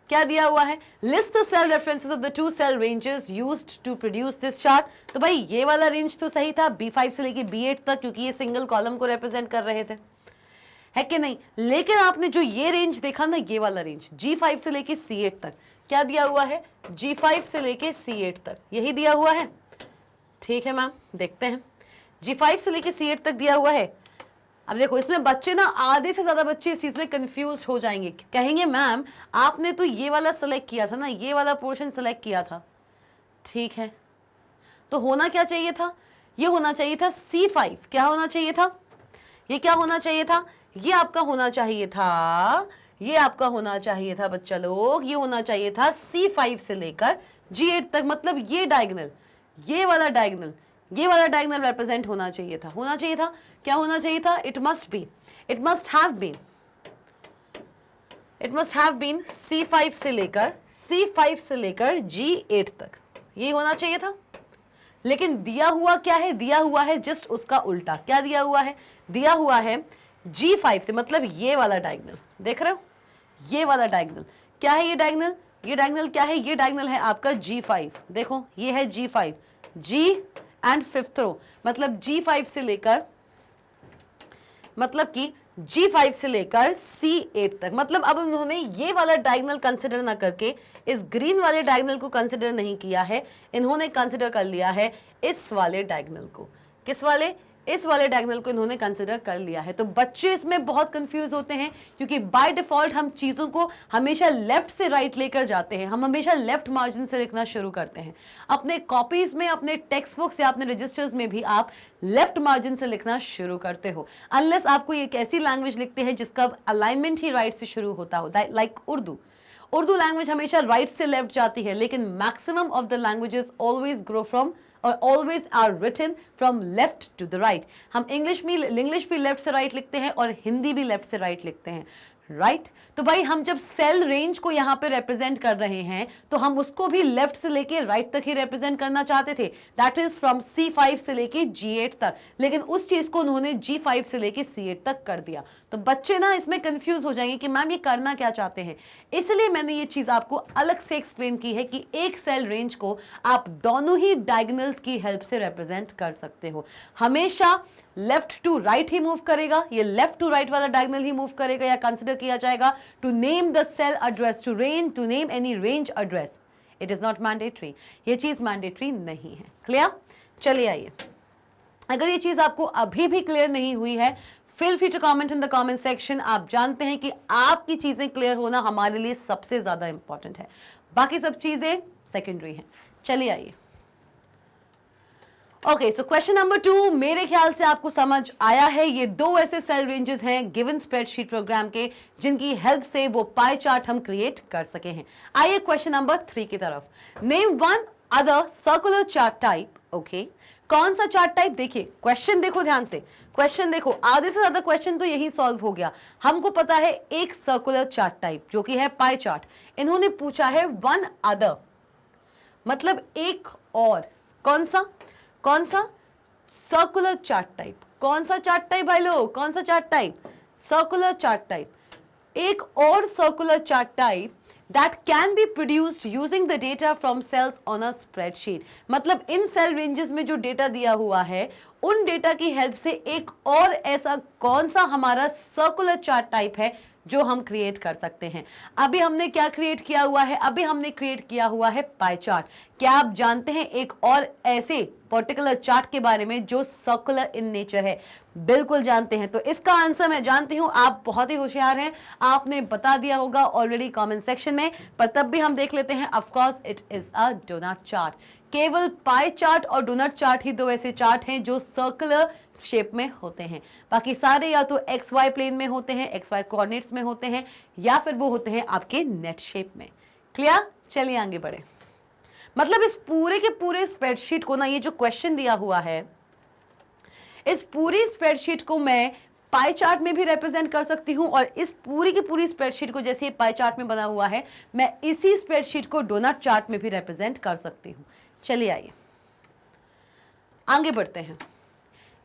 क्या दिया हुआ है, list the cell references of the two cell ranges used to produce this chart. तो भाई ये वाला रेंज तो सही था B5 से लेके B8 तक, क्योंकि ये सिंगल कॉलम को रिप्रेजेंट कर रहे थे, है कि नहीं। लेकिन आपने जो ये रेंज देखा ना, ये वाला रेंज G5 से लेके C8 तक, क्या दिया हुआ है, G5 से लेके C8 तक, यही दिया हुआ है। ठीक है मैम, देखते हैं, G5 से लेके C8 तक दिया हुआ है। अब देखो इसमें बच्चे ना, आधे से ज्यादा बच्चे इस चीज में कंफ्यूज हो जाएंगे, कहेंगे मैम आपने तो ये वाला सेलेक्ट किया था ना, ये वाला पोर्शन सेलेक्ट किया था, ठीक है, तो होना क्या चाहिए था, ये होना चाहिए था C5। क्या होना चाहिए था, ये क्या होना चाहिए था, ये आपका होना चाहिए था, ये आपका होना चाहिए था बच्चा लोग, ये होना चाहिए था C5 से लेकर G8 तक। मतलब ये डायगोनल, ये वाला डायगोनल, ये वाला डायगोनल रिप्रेजेंट होना चाहिए था, होना चाहिए था, क्या होना चाहिए था, it must be, it must have been, it must have been C5 से लेकर G8 तक, ये होना चाहिए था। लेकिन दिया हुआ क्या है, दिया हुआ है जस्ट उसका उल्टा। क्या दिया हुआ है, दिया हुआ है G5 से, मतलब ये वाला डायगोनल, देख रहे हो, ये वाला डायगोनल क्या है, ये डायगोनल, ये डायगोनल क्या है, ये डायगोनल है आपका G5। देखो ये है G5, G एंड फिफ्थ रो, मतलब G5 से लेकर, मतलब कि G5 से लेकर C8 तक। मतलब अब उन्होंने ये वाला डायगोनल कंसिडर ना करके इस ग्रीन वाले डायगोनल को कंसिडर नहीं किया है, इन्होंने कंसिडर कर लिया है इस वाले डायगोनल को। किस वाले, इस वाले डायगोनल को इन्होंने कंसिडर कर लिया है। तो बच्चे इसमें बहुत कंफ्यूज होते हैं, क्योंकि बाय डिफॉल्ट हम चीज़ों को हमेशा लेफ्ट से राइट लेकर जाते हैं, हम हमेशा लेफ्ट मार्जिन से लिखना शुरू करते हैं। अपने कॉपीज में, अपने टेक्स्ट बुक्स या अपने रजिस्टर्स में भी आप लेफ्ट मार्जिन से लिखना शुरू करते हो, अनलेस आपको एक ऐसी लैंग्वेज लिखते हैं जिसका अलाइनमेंट ही राइट से शुरू होता हो, लाइक उर्दू। उर्दू लैंग्वेज हमेशा राइट से लेफ्ट जाती है, लेकिन maximum of the languages always grow from और always are written from left to the right. हम इंग्लिश भी लेफ्ट से राइट लिखते हैं और हिंदी भी लेफ्ट से राइट लिखते हैं, राइट। तो भाई हम जब सेल रेंज को यहाँ पे रिप्रेजेंट कर रहे हैं तो हम उसको भी लेफ्ट से लेके राइट तक ही रिप्रेजेंट करना चाहते थे, दैट इज फ्रॉम C5 से लेके G8 तक, लेकिन उस चीज को उन्होंने G5 से लेके C8 तक कर दिया। तो बच्चे ना इसमें कंफ्यूज हो जाएंगे कि मैम ये करना क्या चाहते हैं, इसलिए मैंने ये चीज आपको अलग से एक्सप्लेन की है कि एक सेल रेंज को आप दोनों ही डायगोनल्स की हेल्प से रिप्रेजेंट कर सकते हो। हमेशा लेफ्ट टू राइट ही मूव करेगा, ये लेफ्ट टू राइट वाला डायगोनल ही मूव करेगा या कंसिडर किया जाएगा to name the cell address, to name any range address. It is not mandatory, ये चीज मैंडेटरी नहीं है। क्लियर? चलिए आइए, अगर ये चीज आपको अभी भी क्लियर नहीं हुई है, feel free to comment in the comment section. आप जानते हैं कि आपकी चीजें क्लियर होना हमारे लिए सबसे ज्यादा इंपॉर्टेंट है, बाकी सब चीजें सेकेंडरी हैं। चलिए आइए, ओके, सो क्वेश्चन नंबर 2 मेरे ख्याल से आपको समझ आया है। ये दो ऐसे सेल रेंजेस हैं गिवन स्प्रेडशीट प्रोग्राम के, जिनकी हेल्प से वो पाई चार्ट हम क्रिएट कर सके हैं। आइए क्वेश्चन नंबर 3 की तरफ। Name one other circular chart type. Okay, कौन सा चार्ट टाइप? देखिए क्वेश्चन देखो ध्यान से, क्वेश्चन देखो, आधे से ज्यादा क्वेश्चन तो यही सॉल्व हो गया। हमको पता है एक सर्कुलर चार्ट टाइप जो कि है पाई चार्ट, इन्होंने पूछा है वन अदर, मतलब एक और। कौन सा? कौन सा? Circular chart type. कौन सा चार्ट टाइप भाई लोग? कौन सा chart type? Circular chart type. एक और circular chart type that can be produced using the data from cells on a spreadsheet। मतलब इन सेल रेंजेस में जो डेटा दिया हुआ है उन डेटा की हेल्प से एक और ऐसा कौन सा हमारा सर्कुलर चार्ट टाइप है जो हम क्रिएट कर सकते हैं। अभी हमने क्या क्रिएट किया हुआ है, अभी हमने क्रिएट किया हुआ है पाई चार्ट। क्या आप जानते हैं एक और ऐसे पर्टिकुलर चार्ट के बारे में जो सर्कुलर इन नेचर है? बिल्कुल जानते हैं। तो इसका आंसर मैं जानती हूं, आप बहुत ही होशियार हैं, आपने बता दिया होगा ऑलरेडी कमेंट सेक्शन में, पर तब भी हम देख लेते हैं। Of course it is a donut chart. केवल पाई चार्ट और डोनट चार्ट ही दो ऐसे चार्ट हैं जो सर्कुलर शेप में होते हैं। बाकी सारे या तो एक्स वाई प्लेन में होते हैं, एक्स वाई कोऑर्डिनेट्स में होते हैं, या फिर वो होते हैं आपके नेट शेप में। क्लियर? चलिए आगे बढ़े। मतलब इस पूरे के पूरे स्प्रेडशीट को ना, ये जो क्वेश्चन दिया हुआ है, इस पूरी स्प्रेडशीट को मैं पाई चार्ट में भी रिप्रेजेंट कर सकती हूं, और इस पूरी की पूरी स्प्रेडशीट को, जैसे ये पाई चार्ट में बना हुआ है, मैं इसी स्प्रेडशीट को डोनट चार्ट में भी रिप्रेजेंट कर सकती हूं। चलिए आइए आगे बढ़ते हैं।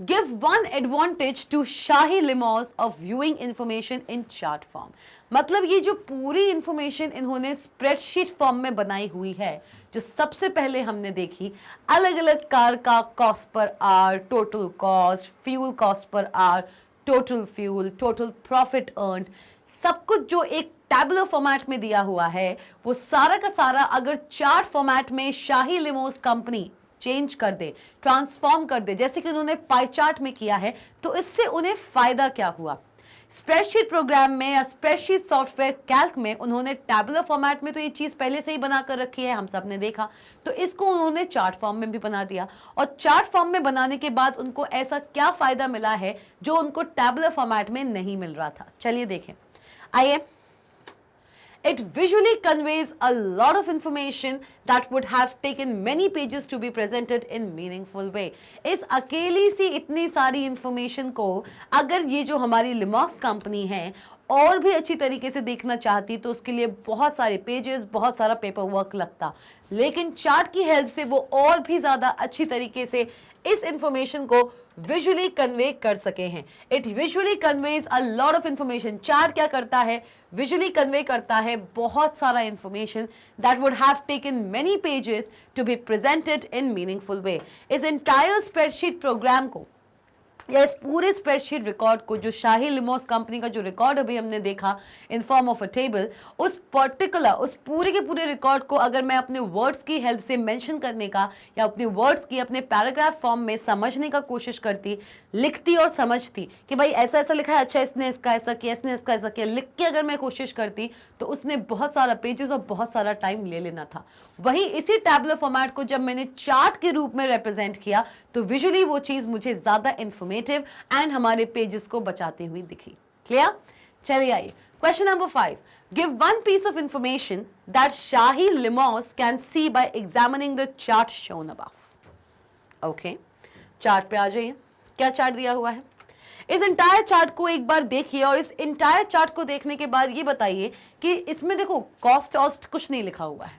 Give one advantage to shahi लिमोस of viewing information in chart form। मतलब ये जो पूरी इंफॉर्मेशन इन्होंने स्प्रेडशीट फॉर्म में बनाई हुई है, जो सबसे पहले हमने देखी, अलग अलग कार का cost per hour, total cost, fuel cost per hour, total fuel, total profit earn, सब कुछ जो एक टैबुलर फॉर्मेट में दिया हुआ है, वो सारा का सारा अगर चार्ट फॉर्मेट में शाही लिमोस कंपनी चेंज कर दे, ट्रांसफॉर्म कर दे, जैसे कि उन्होंने पाई चार्ट में किया है, तो इससे उन्हें फायदा क्या हुआ? स्प्रेडशीट प्रोग्राम में या स्प्रेडशीट सॉफ्टवेयर कैल्क में उन्होंने टैबुलर फॉर्मेट में तो ये चीज पहले से ही बनाकर रखी है, हम सब ने देखा, तो इसको उन्होंने चार्ट फॉर्म में भी बना दिया। और चार्ट फॉर्म में बनाने के बाद उनको ऐसा क्या फायदा मिला है जो उनको टैबुलर फॉर्मेट में नहीं मिल रहा था? चलिए देखें। आइए। It visually conveys a lot of information that would have taken many pages to be presented in meaningful way। इस अकेली सी इतनी सारी इंफॉर्मेशन को अगर ये जो हमारी लिमोस कंपनी है और भी अच्छी तरीके से देखना चाहती तो उसके लिए बहुत सारे पेजेस, बहुत सारा पेपर वर्क लगता, लेकिन चार्ट की हेल्प से वो और भी ज़्यादा अच्छी तरीके से इस इंफॉर्मेशन को विजुअली कन्वे कर सके हैं। It visually conveys a lot of information. Chart क्या करता है? विजुअली कन्वे करता है बहुत सारा information that would have taken many pages to be presented in meaningful way. इस एंटायर स्प्रेडशीट प्रोग्राम को या इस पूरे स्प्रेडशीट रिकॉर्ड को, जो शाही लिमोस कंपनी का जो रिकॉर्ड अभी हमने देखा in form of a table, उस पर्टिकुलर, उस पूरे के पूरे रिकॉर्ड को अगर मैं अपने वर्ड्स की हेल्प से मेंशन करने का या अपने वर्ड्स की अपने पैराग्राफ फॉर्म में समझने का कोशिश करती, लिखती और समझती कि भाई ऐसा ऐसा लिखा है, अच्छा इसने इसका ऐसा किया, इसने इसका ऐसा किया, लिख के अगर मैं कोशिश करती तो उसने बहुत सारा पेजेस और बहुत सारा टाइम ले लेना था। वहीं इसी टैबुलर फॉर्मेट को जब मैंने चार्ट के रूप में रिप्रेजेंट किया तो विजुअली वो चीज मुझे ज्यादा इंफॉर्मेटिव एंड हमारे पेजेस को बचाती हुई दिखी। क्लियर? चलिए आइए question number 5। Give one piece of information that Shahi limos can see by examining the chart shown above. Okay, chart पे आ जाइए। क्या चार्ट दिया हुआ है? इस इंटायर चार्ट को एक बार देखिए और इस इंटायर चार्ट को देखने के बाद ये बताइए कि इसमें देखो कॉस्ट वॉस्ट कुछ नहीं लिखा हुआ है,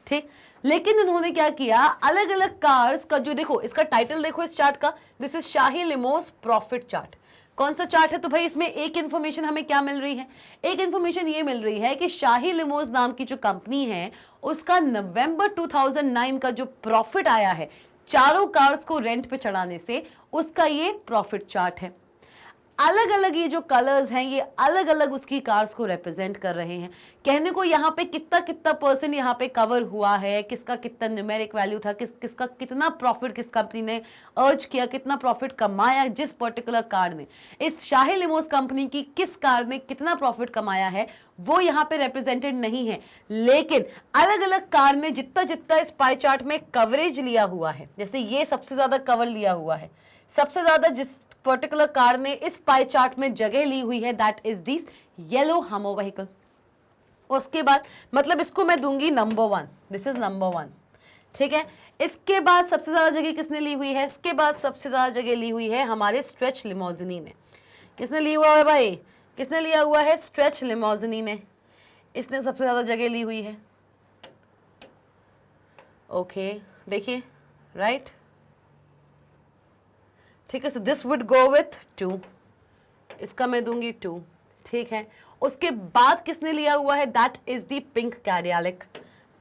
ठीक, लेकिन उन्होंने क्या किया, अलग अलग कार्स का जो, देखो इसका टाइटल देखो इस चार्ट का, this is Shahi limos profit chart. कौन सा चार्ट है? तो भाई इसमें एक इंफॉर्मेशन हमें क्या मिल रही है? एक इंफॉर्मेशन ये मिल रही है कि शाही लिमोस नाम की जो कंपनी है उसका नवंबर 2009 का जो प्रॉफिट आया है चारों कार्स को रेंट पे चढ़ाने से, उसका ये प्रॉफिट चार्ट है। अलग अलग ये जो कलर्स हैं ये अलग अलग उसकी कार्स को रिप्रेजेंट कर रहे हैं। कहने को यहाँ पे कितना कितना परसेंट यहाँ पे कवर हुआ है, किसका कितना न्यूमेरिक वैल्यू था, किसका कितना प्रॉफिट किस कंपनी ने अर्ज किया, कितना प्रॉफिट कमाया जिस पर्टिकुलर कार ने, इस शाही लिमोस कंपनी की किस कार ने कितना प्रॉफिट कमाया है वो यहाँ पे रिप्रेजेंटेड नहीं है। लेकिन अलग अलग कार ने जितना जितना इस पाई चार्ट में कवरेज लिया हुआ है, जैसे ये सबसे ज्यादा कवर लिया हुआ है, सबसे ज्यादा जिस पर्टिकुलर कार ने इस पाई चार्ट में जगह ली हुई है, दैट इज दिस येलो हमो व्हीकल। उसके बाद मतलब इसको मैं दूंगी नंबर 1, दिस इज नंबर 1, ठीक है। इसके बाद सबसे ज्यादा जगह किसने ली हुई है? इसके बाद सबसे ज्यादा जगह ली हुई है हमारे स्ट्रेच लिमोजिनी ने। किसने लिया हुआ है भाई? किसने लिया हुआ है? स्ट्रेच लिमोजिनी ने, इसने सबसे ज्यादा जगह ली हुई है। ओके, देखिए, राइट, ठीक है। So this would go with 2, इसका मैं दूंगी 2, ठीक है। उसके बाद किसने लिया हुआ है, that is the pink Cadillac,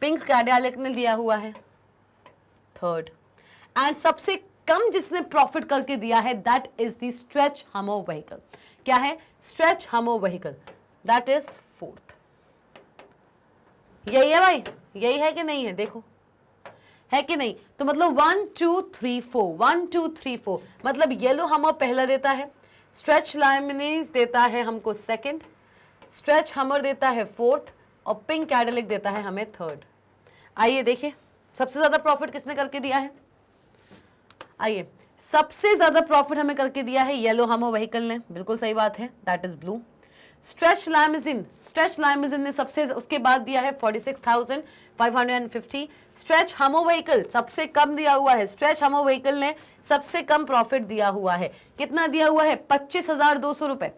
pink Cadillac ने लिया हुआ है थर्ड। एंड सबसे कम जिसने प्रॉफिट करके दिया है दैट इज द स्ट्रेच हमो व्हीकल। क्या है, स्ट्रेच हमो व्हीकल, दैट इज फोर्थ। यही है भाई, यही है कि नहीं है, देखो है कि नहीं। तो मतलब 1 2 3 4, 1 2 3 4, मतलब येलो हमर पहला देता है, स्ट्रेच लाइमिनीज देता है हमको सेकंड, स्ट्रेच हमर देता है फोर्थ, और पिंक कैडिलिक देता है हमें थर्ड। आइए देखिए सबसे ज्यादा प्रॉफिट किसने करके दिया है। आइए, सबसे ज्यादा प्रॉफिट हमें करके दिया है येलो हमो व्हीकल ने, बिल्कुल सही बात है, that is blue. Stretch limousine, stretch limousine ने सबसे, उसके बाद दिया है 46,550। स्ट्रेच हमो व्हीकल सबसे कम दिया हुआ है, स्ट्रेच हमो व्हीकल ने सबसे कम प्रॉफिट दिया हुआ है। कितना दिया हुआ है, 25,200 रुपए।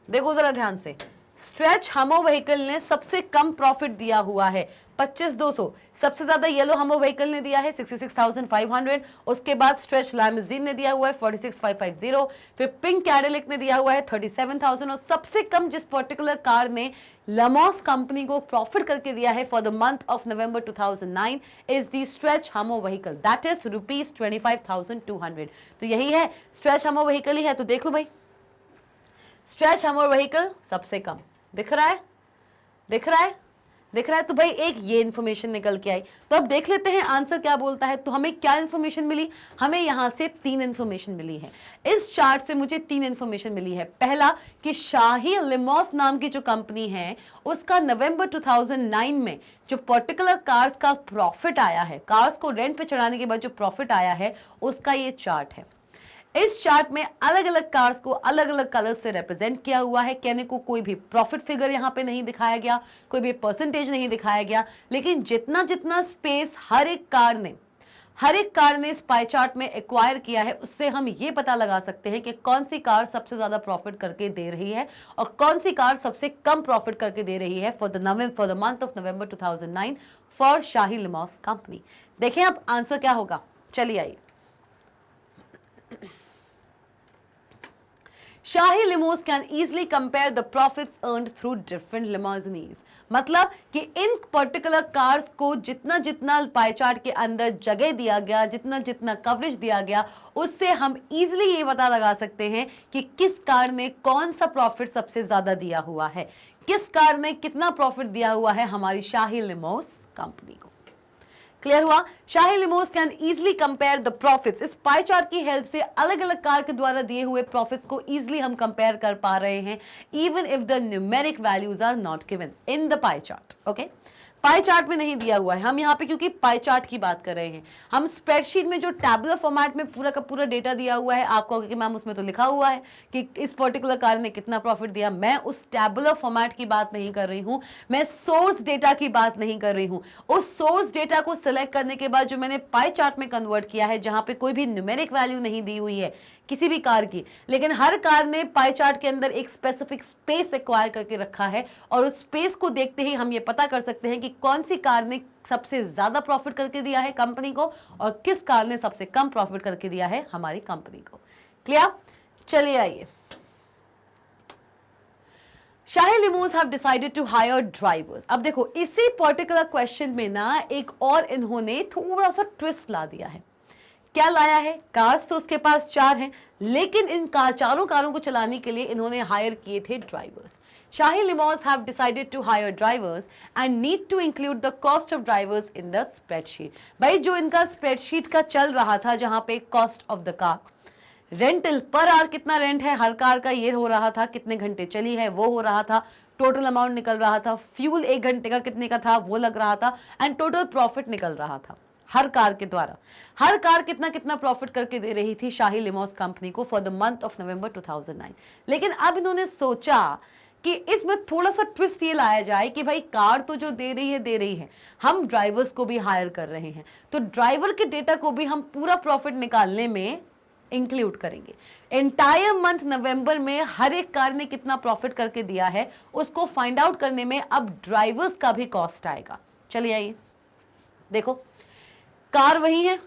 देखो जरा ध्यान से, स्ट्रेच हमो व्हीकल ने सबसे कम प्रॉफिट दिया हुआ है 25,200। सबसे ज्यादा येलो हमो व्हीकल ने दिया है 66,500। उसके बाद स्ट्रेच लाइमजीन ने दिया हुआ है 46,550। फिर पिंक कैडिलिक ने दिया हुआ है 37,000। और सबसे कम जिस पर्टिकुलर कार ने लमॉस कंपनी को प्रॉफिट करके दिया है for the month of November 2009 is the stretch हमो व्हीकल, दैट इज ₹25,200। तो यही है, स्ट्रेच हमो व्हीकल ही है। तो देख लो भाई, स्ट्रेच हमर व्हीकल सबसे कम दिख रहा है, दिख रहा है, दिख रहा है। तो भाई एक ये इन्फॉर्मेशन निकल के आई। तो अब देख लेते हैं आंसर क्या बोलता है। तो हमें क्या इन्फॉर्मेशन मिली, हमें यहां से 3 इन्फॉर्मेशन मिली है। इस चार्ट से मुझे 3 इन्फॉर्मेशन मिली है। पहला कि शाही लिमॉस नाम की जो कंपनी है उसका नवंबर 2009 में जो पर्टिकुलर कार्स का प्रॉफिट आया है, कार्स को रेंट पे चढ़ाने के बाद जो प्रॉफिट आया है उसका ये चार्ट है। इस चार्ट में अलग अलग कार्स को अलग अलग कलर्स से रिप्रेजेंट किया हुआ है। कहने को कोई भी प्रॉफिट फिगर यहाँ पे नहीं दिखाया गया, कोई भी परसेंटेज नहीं दिखाया गया, लेकिन जितना जितना स्पेस हर एक कार ने इस पाई चार्ट में एक्वायर किया है, उससे हम ये पता लगा सकते हैं कि कौन सी कार सबसे ज्यादा प्रॉफिट करके दे रही है और कौन सी कार सबसे कम प्रॉफिट करके दे रही है for the month of November 2009 for Shahi limos company. देखें अब आंसर क्या होगा, चलिए आइए। Shahi limos can easily compare the profits earned through different limousines। मतलब कि इन पर्टिकुलर कार्स को जितना जितना पाई चार्ट के अंदर जगह दिया गया, जितना जितना कवरेज दिया गया, उससे हम इजीली ये पता लगा सकते हैं कि किस कार ने कौन सा प्रॉफिट सबसे ज्यादा दिया हुआ है, किस कार ने कितना प्रॉफिट दिया हुआ है हमारी शाही लिमोस कंपनी को। क्लियर हुआ। Shahi limos can easily compare the profits. इस पाई चार्ट की हेल्प से अलग अलग कार के द्वारा दिए हुए प्रॉफिट्स को इजीली हम कंपेयर कर पा रहे हैं, even if the numeric values are not given in the pie chart. Okay, pie chart में नहीं दिया हुआ है, हम यहाँ पे क्योंकि पाई चार्ट की बात कर रहे हैं। हम स्प्रेडशीट में जो टैबुलर फॉर्मेट में पूरा का पूरा डेटा दिया हुआ है, आप कहोगे कि मैम उसमें तो लिखा हुआ है कि इस पर्टिकुलर कार ने कितना प्रॉफिट दिया। मैं उस टैबुलर फॉर्मेट की बात नहीं कर रही हूँ, मैं सोर्स डेटा की बात नहीं कर रही हूँ। उस सोर्स डेटा को सिलेक्ट करने के बाद जो मैंने पाई चार्ट में कन्वर्ट किया है, जहां पे कोई भी न्यूमेरिक वैल्यू नहीं दी हुई है किसी भी कार की, लेकिन हर कार ने पाई चार्ट के अंदर एक स्पेसिफिक स्पेस एक्वायर करके रखा है, और उस स्पेस को देखते ही हम ये पता कर सकते हैं कि कौन सी कार ने सबसे ज्यादा प्रॉफिट करके दिया है कंपनी को और किस कार ने सबसे कम प्रॉफिट करके दिया है हमारी कंपनी को। क्लियर। चलिए आइए। Shahi limos have decided to hire drivers. अब देखो इसी पर्टिकुलर क्वेश्चन में ना एक और इन्होंने थोड़ा सा ट्विस्ट ला दिया है। क्या लाया है, कार्स तो उसके पास 4 हैं, लेकिन इन चारों कारों को चलाने के लिए इन्होंने हायर किए थे drivers. Shahi limos have decided to hire drivers and need to include the cost of drivers in the spreadsheet. भाई जो इनका स्प्रेडशीट का चल रहा था, जहां पे cost of the car, rental per hour कितना रेंट है हर कार का, ये हो रहा था, कितने घंटे चली है वो हो रहा था, टोटल अमाउंट निकल रहा था, फ्यूल 1 घंटे का कितने का था वो लग रहा था, एंड टोटल प्रॉफिट निकल रहा था हर कार के द्वारा। हर कार कितना कितना प्रॉफिट करके दे रही थी शाही लिमोस कंपनी को for the month of November 2009। लेकिन अब इन्होंने सोचा कि इसमें थोड़ा सा ट्विस्ट ये लाया जाए कि भाई कार तो जो दे रही है, हम ड्राइवर्स को भी हायर कर रहे हैं, तो ड्राइवर के डेटा को भी हम पूरा प्रॉफिट निकालने में इंक्लूड करेंगे। एंटायर मंथ नवंबर में हर एक कार ने कितना प्रॉफिट करके दिया है उसको फाइंड आउट करने में अब ड्राइवर्स का भी कॉस्ट आएगा। चलिए आइए देखो, कार वही है,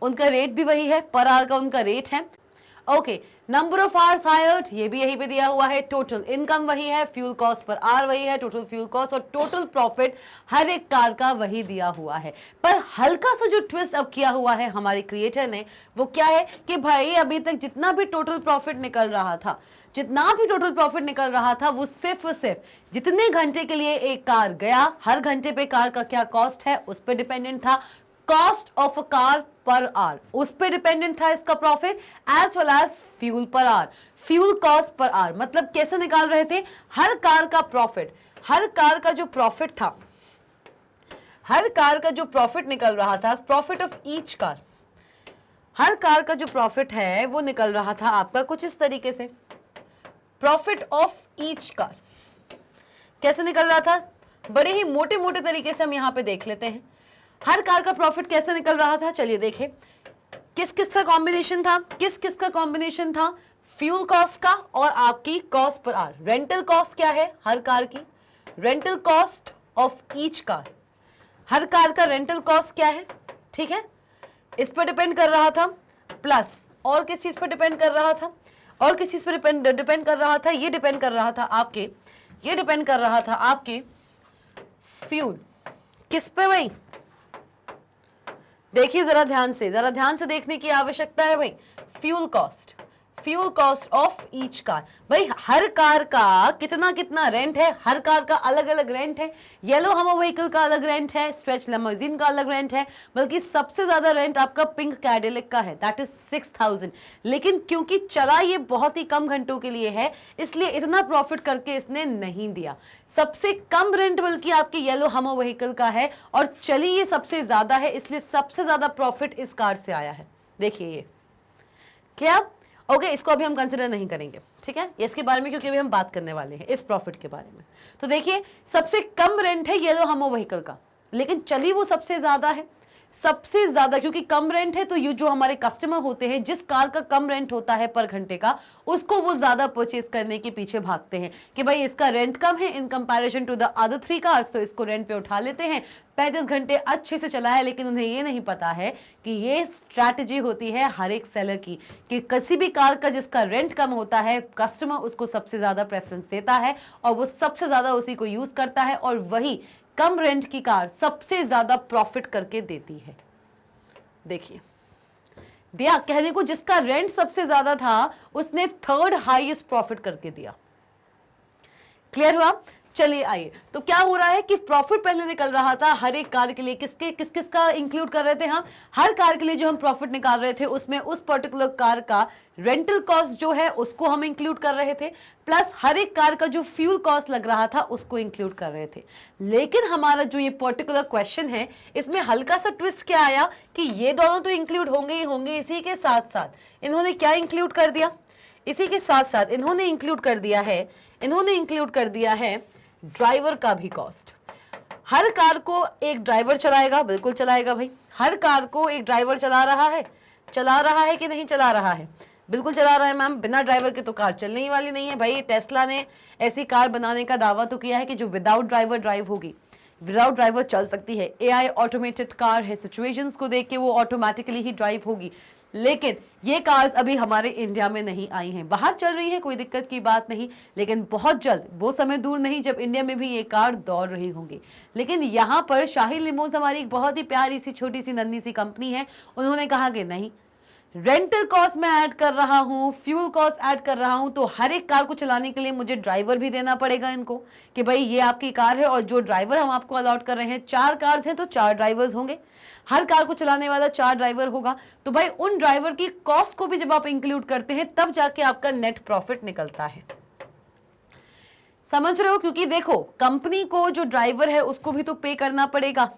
उनका रेट भी वही है, पर आवर का उनका रेट है, okay, number of hours hired ये भी यहीं पे दिया हुआ है, टोटल इनकम वही है, फ्यूल कॉस्ट पर आवर वही है, टोटल फ्यूल कॉस्ट और टोटल प्रॉफिट हर एक कार का वही दिया हुआ है। पर हल्का सा जो ट्विस्ट अब किया हुआ है हमारे क्रिएटर ने वो क्या है कि भाई अभी तक जितना भी टोटल प्रॉफिट निकल रहा था, जितना भी टोटल प्रॉफिट निकल रहा था वो सिर्फ और सिर्फ जितने घंटे के लिए एक कार गया, हर घंटे पे कार का क्या कॉस्ट है उस पर डिपेंडेंट था, cost of a car per hour उस पर डिपेंडेंट था इसका profit, as well as fuel per hour, fuel cost per hour. मतलब कैसे निकाल रहे थे, हर कार का प्रॉफिट, हर कार का जो प्रॉफिट था, हर कार का जो प्रॉफिट निकल रहा था, profit of each car, her car का जो प्रॉफिट है वो निकल रहा था आपका कुछ इस तरीके से, प्रॉफिट ऑफ ईच कार। कैसे निकल रहा था, बड़े ही मोटे मोटे तरीके से हम यहां पे देख लेते हैं हर कार का प्रॉफिट कैसे निकल रहा था। चलिए देखें किस किस का कॉम्बिनेशन था, किस किस का कॉम्बिनेशन था, फ्यूल कॉस्ट का और आपकी cost per our. Rental cost क्या है हर कार की, rental cost of each car, her car का रेंटल कॉस्ट क्या है, ठीक है, इस पर डिपेंड कर रहा था। प्लस और किस चीज पर डिपेंड कर रहा था, और किस चीज पर डिपेंड कर रहा था, ये डिपेंड कर रहा था आपके, ये डिपेंड कर रहा था आपके फ्यूल, किस पे भाई, देखिए जरा ध्यान से देखने की आवश्यकता है भाई। Fuel cost, fuel cost of each car, भाई हर कार का कितना कितना रेंट है, हर कार का अलग अलग रेंट है। येलो हमर व्हीकल का अलग रेंट है, स्ट्रेच लिमोजिन का अलग रेंट है, बल्कि सबसे ज्यादा रेंट आपका पिंक कैडिलक का है, दैट इज 6000। लेकिन क्योंकि चला ये बहुत ही कम घंटों के लिए है इसलिए इतना प्रॉफिट करके इसने नहीं दिया। सबसे कम रेंट बल्कि आपके येलो हमर व्हीकल का है और चली ये सबसे ज्यादा है, इसलिए सबसे ज्यादा प्रॉफिट इस कार से आया है। देखिए ये क्लियर, ओके, इसको अभी हम कंसिडर नहीं करेंगे, ठीक है, इसके बारे में, क्योंकि अभी हम बात करने वाले हैं इस प्रॉफिट के बारे में। तो देखिए सबसे कम रेंट है येलो हमर व्हीकल का, लेकिन चली वो सबसे ज्यादा है, सबसे ज्यादा, क्योंकि कम रेंट है तो ये जो हमारे कस्टमर होते हैं जिस कार का कम रेंट होता है पर घंटे का उसको वो ज्यादा परचेज करने के पीछे भागते हैं कि भाई इसका रेंट कम है in comparison to the other 3 cars, तो इसको रेंट पे उठा लेते हैं। 35 घंटे अच्छे से चला है, लेकिन उन्हें ये नहीं पता है कि ये स्ट्रैटेजी होती है हर एक सेलर की कि किसी भी कार का जिसका रेंट कम होता है कस्टमर उसको सबसे ज्यादा प्रेफरेंस देता है और वो सबसे ज्यादा उसी को यूज करता है, और वही कम रेंट की कार सबसे ज्यादा प्रॉफिट करके देती है। देखिए दिया, कहने को जिसका रेंट सबसे ज्यादा था उसने 3rd हाईएस्ट प्रॉफिट करके दिया। क्लियर हुआ, चलिए आइए, तो क्या हो रहा है कि प्रॉफिट पहले निकल रहा था हर एक कार के लिए, किस किस का इंक्लूड कर रहे थे हम, हर कार के लिए जो हम प्रॉफिट निकाल रहे थे उसमें उस पर्टिकुलर कार का रेंटल कॉस्ट जो है उसको हम इंक्लूड कर रहे थे, प्लस हर एक कार का जो फ्यूल कॉस्ट लग रहा था उसको इंक्लूड कर रहे थे। लेकिन हमारा जो ये पर्टिकुलर क्वेश्चन है इसमें हल्का सा ट्विस्ट क्या आया कि ये दोनों तो इंक्लूड होंगे ही होंगे, इसी के साथ साथ इन्होंने क्या इंक्लूड कर दिया, इसी के साथ साथ इन्होंने इंक्लूड कर दिया है, इन्होंने इंक्लूड कर दिया है ड्राइवर का भी कॉस्ट। हर कार को एक ड्राइवर चलाएगा, बिल्कुल चलाएगा भाई, हर कार को एक ड्राइवर चला रहा है कि नहीं चला रहा है, बिल्कुल चला रहा है मैम, बिना ड्राइवर के तो कार चलने ही वाली नहीं है भाई। टेस्ला ने ऐसी कार बनाने का दावा तो किया है कि जो विदाउट ड्राइवर ड्राइव होगी, विदाउट ड्राइवर चल सकती है, एआई ऑटोमेटेड कार है, सिचुएशंस को देख के वो ऑटोमेटिकली ही ड्राइव होगी। लेकिन ये कार्स अभी हमारे इंडिया में नहीं आई हैं, बाहर चल रही है, कोई दिक्कत की बात नहीं, लेकिन बहुत जल्द, वो समय दूर नहीं जब इंडिया में भी ये कार दौड़ रही होंगी। लेकिन यहाँ पर शाही लिमोज हमारी एक बहुत ही प्यारी सी छोटी सी नन्ही सी कंपनी है, उन्होंने कहा कि नहीं, रेंटल कॉस्ट में ऐड कर रहा हूं, फ्यूल कॉस्ट ऐड कर रहा हूं, तो हर एक कार को चलाने के लिए मुझे ड्राइवर भी देना पड़ेगा इनको कि भाई ये आपकी कार है और जो ड्राइवर हम आपको अलॉट कर रहे हैं, 4 कार्स हैं तो 4 ड्राइवर्स होंगे, हर कार को चलाने वाला 4 ड्राइवर होगा। तो भाई उन ड्राइवर की कॉस्ट को भी जब आप इंक्लूड करते हैं तब जाके आपका नेट प्रॉफिट निकलता है। समझ रहे हो, क्योंकि देखो कंपनी को जो ड्राइवर है उसको भी तो पे करना पड़ेगा,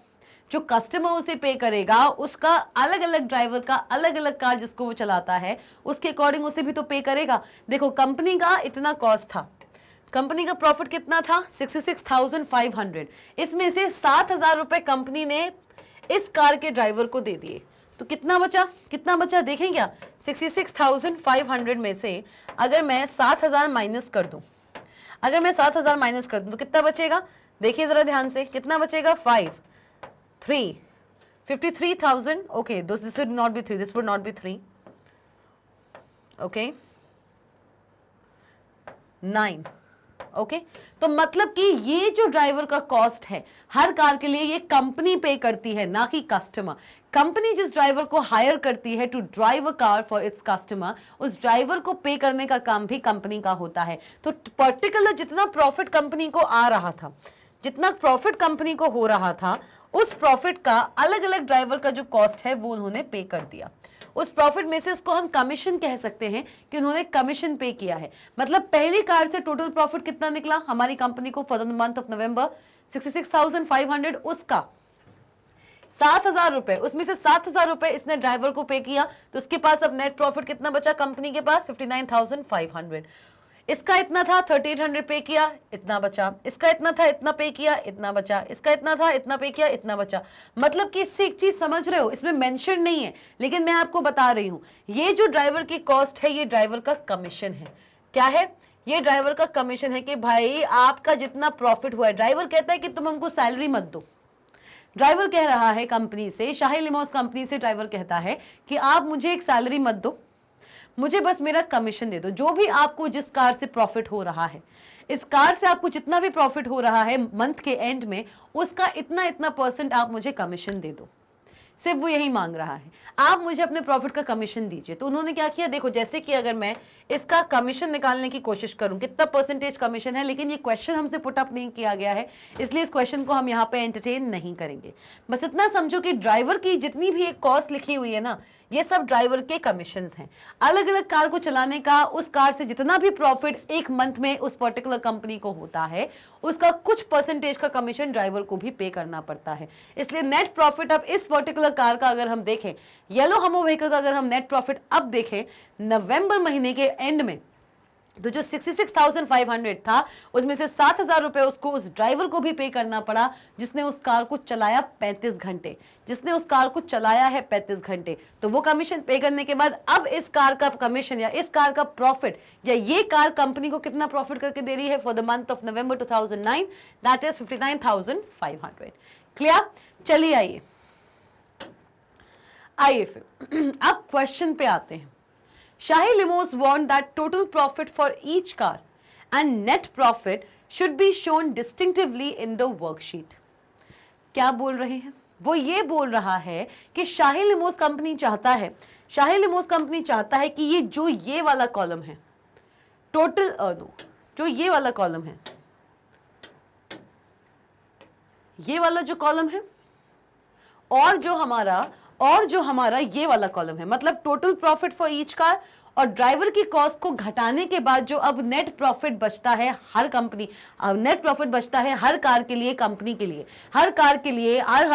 जो कस्टमर उसे पे करेगा उसका अलग अलग ड्राइवर का अलग अलग कार जिसको वो चलाता है उसके अकॉर्डिंग उसे भी तो पे करेगा। देखो कंपनी का इतना कॉस्ट था, कंपनी का प्रॉफिट कितना था 66,500, इसमें से 7,000 रुपए कंपनी ने इस कार के ड्राइवर को दे दिए, तो कितना बचा देखें क्या, 66,500 में से अगर मैं 7,000 माइनस कर दूं, तो कितना बचेगा, देखिए जरा ध्यान से, कितना बचेगा, 53,000, okay, this would not be 3, this would not be 3, okay 9, okay तो मतलब कि ये जो ड्राइवर का कॉस्ट है हर कार के लिए ये कंपनी पे करती है, ना कि कस्टमर। कंपनी जिस ड्राइवर को हायर करती है to drive a car for its customer, उस ड्राइवर को पे करने का काम भी कंपनी का होता है। तो पर्टिकुलर जितना प्रॉफिट कंपनी को आ रहा था, जितना प्रॉफिट कंपनी को हो रहा था, उस प्रॉफिट का अलग अलग ड्राइवर का जो कॉस्ट है वो उन्होंने पे कर दिया। उस प्रॉफिट में से इसको हम कमीशन कह सकते हैं कि उन्होंने कमीशन पे किया है। मतलब पहली कार से टोटल प्रॉफिट कितना निकला हमारी कंपनी को फॉर द मंथ ऑफ नवंबर 66,500, उसका 7,000 रुपए, उसमें से 7,000 रुपए इसने ड्राइवर को पे किया, तो उसके पास अब नेट प्रॉफिट कितना बचा कंपनी के पास 59,500। इसका इतना था 3,800 पे किया, इतना बचा। इसका इतना था, इतना पे किया, इतना बचा। इसका इतना था, इतना पे किया, इतना बचा। मतलब कि इससे एक चीज समझ रहे हो, इसमें मेंशन नहीं है लेकिन मैं आपको बता रही हूं, ये जो ड्राइवर की कॉस्ट है ये ड्राइवर का कमीशन है। क्या है? ये ड्राइवर का कमीशन है कि भाई आपका जितना प्रॉफिट हुआ है, ड्राइवर कहता है कि तुम हमको सैलरी मत दो। ड्राइवर कह रहा है कंपनी से, शाही लिमोस कंपनी से ड्राइवर कहता है कि आप मुझे एक सैलरी मत दो, मुझे बस मेरा कमीशन दे दो। जो भी आपको जिस कार से प्रॉफिट हो रहा है, इस कार से आपको जितना भी प्रॉफिट हो रहा है मंथ के एंड में, उसका इतना इतना % आप मुझे कमीशन दे दो। सिर्फ वो यही मांग रहा है, आप मुझे अपने प्रॉफिट का कमीशन दीजिए। तो उन्होंने क्या किया, देखो जैसे कि अगर मैं इसका कमीशन निकालने की कोशिश करूं, कितना % कमीशन है, लेकिन ये क्वेश्चन हमसे पुट अप नहीं किया गया है, इसलिए इस क्वेश्चन को हम यहाँ पे एंटरटेन नहीं करेंगे। बस इतना समझो कि ड्राइवर की जितनी भी एक कॉस्ट लिखी हुई है ना, ये सब ड्राइवर के कमीशंस हैं। अलग अलग कार को चलाने का, उस कार से जितना भी प्रॉफिट एक मंथ में उस पर्टिकुलर कंपनी को होता है, उसका कुछ % का कमीशन ड्राइवर को भी पे करना पड़ता है। इसलिए नेट प्रॉफिट अब इस पर्टिकुलर कार का अगर हम देखें, येलो हमो व्हीकल का अगर हम नेट प्रॉफिट अब देखें नवंबर महीने के एंड में, तो जो 66,500 था उसमें से 7,000 रुपए उसको उस ड्राइवर को भी पे करना पड़ा जिसने उस कार को चलाया 35 घंटे, जिसने उस कार को चलाया है 35 घंटे। तो वो कमीशन पे करने के बाद अब इस कार का कमीशन या इस कार का प्रॉफिट, या ये कार कंपनी को कितना प्रॉफिट करके दे रही है for the month of November 2009, that is 59,500। Clear? चलिए आइए फिर अब क्वेश्चन पे आते हैं। Shahi Limos want that total profit for each car and net profit should be shown distinctively in the worksheet. क्या बोल रहे हैं वो? ये बोल रहा है कि शाही लिमोस कंपनी चाहता है, शाही लिमोस कंपनी चाहता है कि ये जो ये वाला कॉलम है टोटल, जो ये वाला कॉलम है, ये वाला जो कॉलम है, और जो हमारा ये वाला कॉलम है, मतलब total profit for each car और ड्राइवर की कॉस्ट को घटाने के बाद जो अब नेट प्रॉफिट बचता है हर कंपनी, नेट प्रॉफिट बचता है हर कार के लिए, कंपनी के लिए, हर कार के लिए, her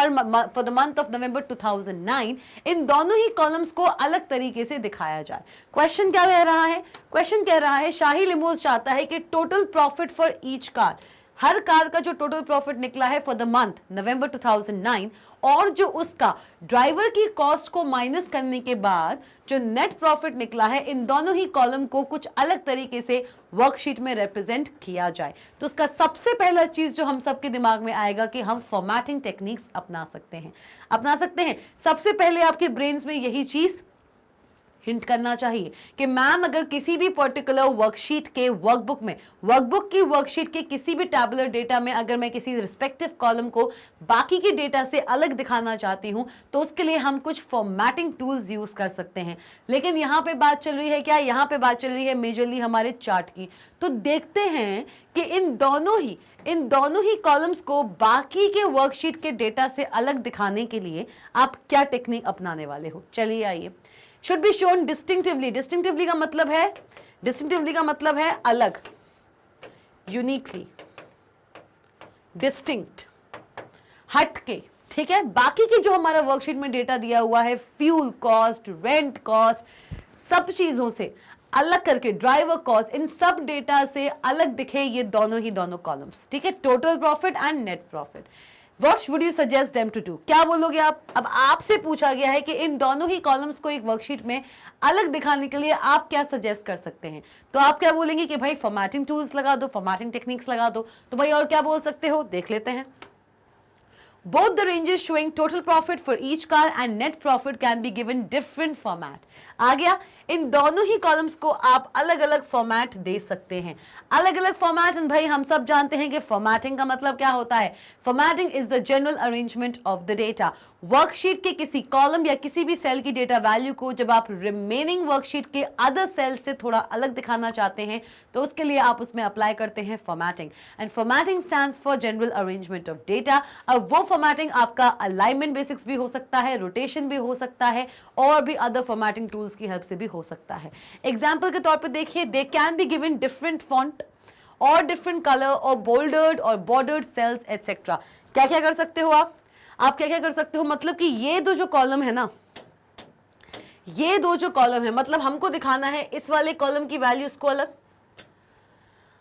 for the month of November 2009, इन दोनों ही कॉलम्स को अलग तरीके से दिखाया जाए। क्वेश्चन क्या कह रहा है? क्वेश्चन कह रहा है शाही लिमोस चाहता है कि total profit for each car, her car का जो टोटल प्रॉफिट निकला है फॉर द मंथ नवंबर 2009 और जो उसका ड्राइवर की कॉस्ट को माइनस करने के बाद जो नेट प्रॉफिट निकला है, इन दोनों ही कॉलम को कुछ अलग तरीके से वर्कशीट में रिप्रेजेंट किया जाए। तो उसका सबसे पहला चीज जो हम सबके दिमाग में आएगा कि हम फॉर्मेटिंग टेक्निक्स अपना सकते हैं। सबसे पहले आपके ब्रेन्स में यही चीज हिंट करना चाहिए कि मैम अगर किसी भी पर्टिकुलर वर्कशीट के वर्कबुक की वर्कशीट के किसी भी टैबुलर डेटा में अगर मैं किसी रिस्पेक्टिव कॉलम को बाकी के डेटा से अलग दिखाना चाहती हूं तो उसके लिए हम कुछ फॉर्मेटिंग टूल्स यूज कर सकते हैं। लेकिन यहां पे बात चल रही है क्या? यहां पे बात चल रही है मेजरली हमारे चार्ट की। तो देखते हैं कि इन दोनों ही कॉलम्स को बाकी के वर्कशीट के डेटा से अलग दिखाने के लिए आप क्या टेक्निक अपनाने वाले हो। चलिए आइए। Should be shown distinctively. Distinctively का मतलब है अलग, यूनिकली, डिस्टिंक्ट, हट के। ठीक है, बाकी के जो हमारा वर्कशीट में डेटा दिया हुआ है, फ्यूल कॉस्ट, रेंट कॉस्ट, सब चीजों से अलग करके, ड्राइवर कॉस्ट, इन सब डेटा से अलग दिखे ये दोनों कॉलम्स। ठीक है, total profit and net profit. What would you suggest them to do? क्या बोलोगे आप? अब आपसे पूछा गया है कि इन दोनों ही कॉलम्स को एक वर्कशीट में अलग दिखाने के लिए आप क्या सजेस्ट कर सकते हैं। तो आप क्या बोलेंगे कि भाई फॉर्मेटिंग टूल्स लगा दो, फॉर्मेटिंग टेक्निक्स लगा दो। तो भाई और क्या बोल सकते हो, देख लेते हैं। Both the ranges showing total profit for each car and net profit can be given different format. आ गया, इन दोनों ही कॉलम्स को आप अलग अलग फॉर्मेट दे सकते हैं, अलग अलग फॉर्मेट। एंड भाई हम सब जानते हैं कि फॉर्मेटिंग का मतलब क्या होता है। Formatting is the general arrangement of the data. Worksheet के किसी कॉलम या किसी भी सेल की डेटा वैल्यू को जब आप रिमेनिंग वर्कशीट के अदर सेल से थोड़ा अलग दिखाना चाहते हैं तो उसके लिए आप उसमें अप्लाई करते हैं formatting. And formatting stands for general arrangement of data. अब वो फॉर्मेटिंग आपका अलाइनमेंट बेसिक्स भी हो सकता है, रोटेशन भी हो सकता है, और भी अदर फॉर्मेटिंग टूल्स की हेल्प से भी हो सकता है। एग्जाम्पल के तौर पर देखिए, they can be given different font और डिफरेंट कलर और बोल्डर्ड और बॉर्डर्ड सेल्स एटसेट्रा। क्या क्या कर सकते हो आप क्या क्या कर सकते हो, मतलब कि ये दो जो कॉलम है ना, ये दो जो कॉलम है, मतलब हमको दिखाना है इस वाले कॉलम की वैल्यूज को अलग,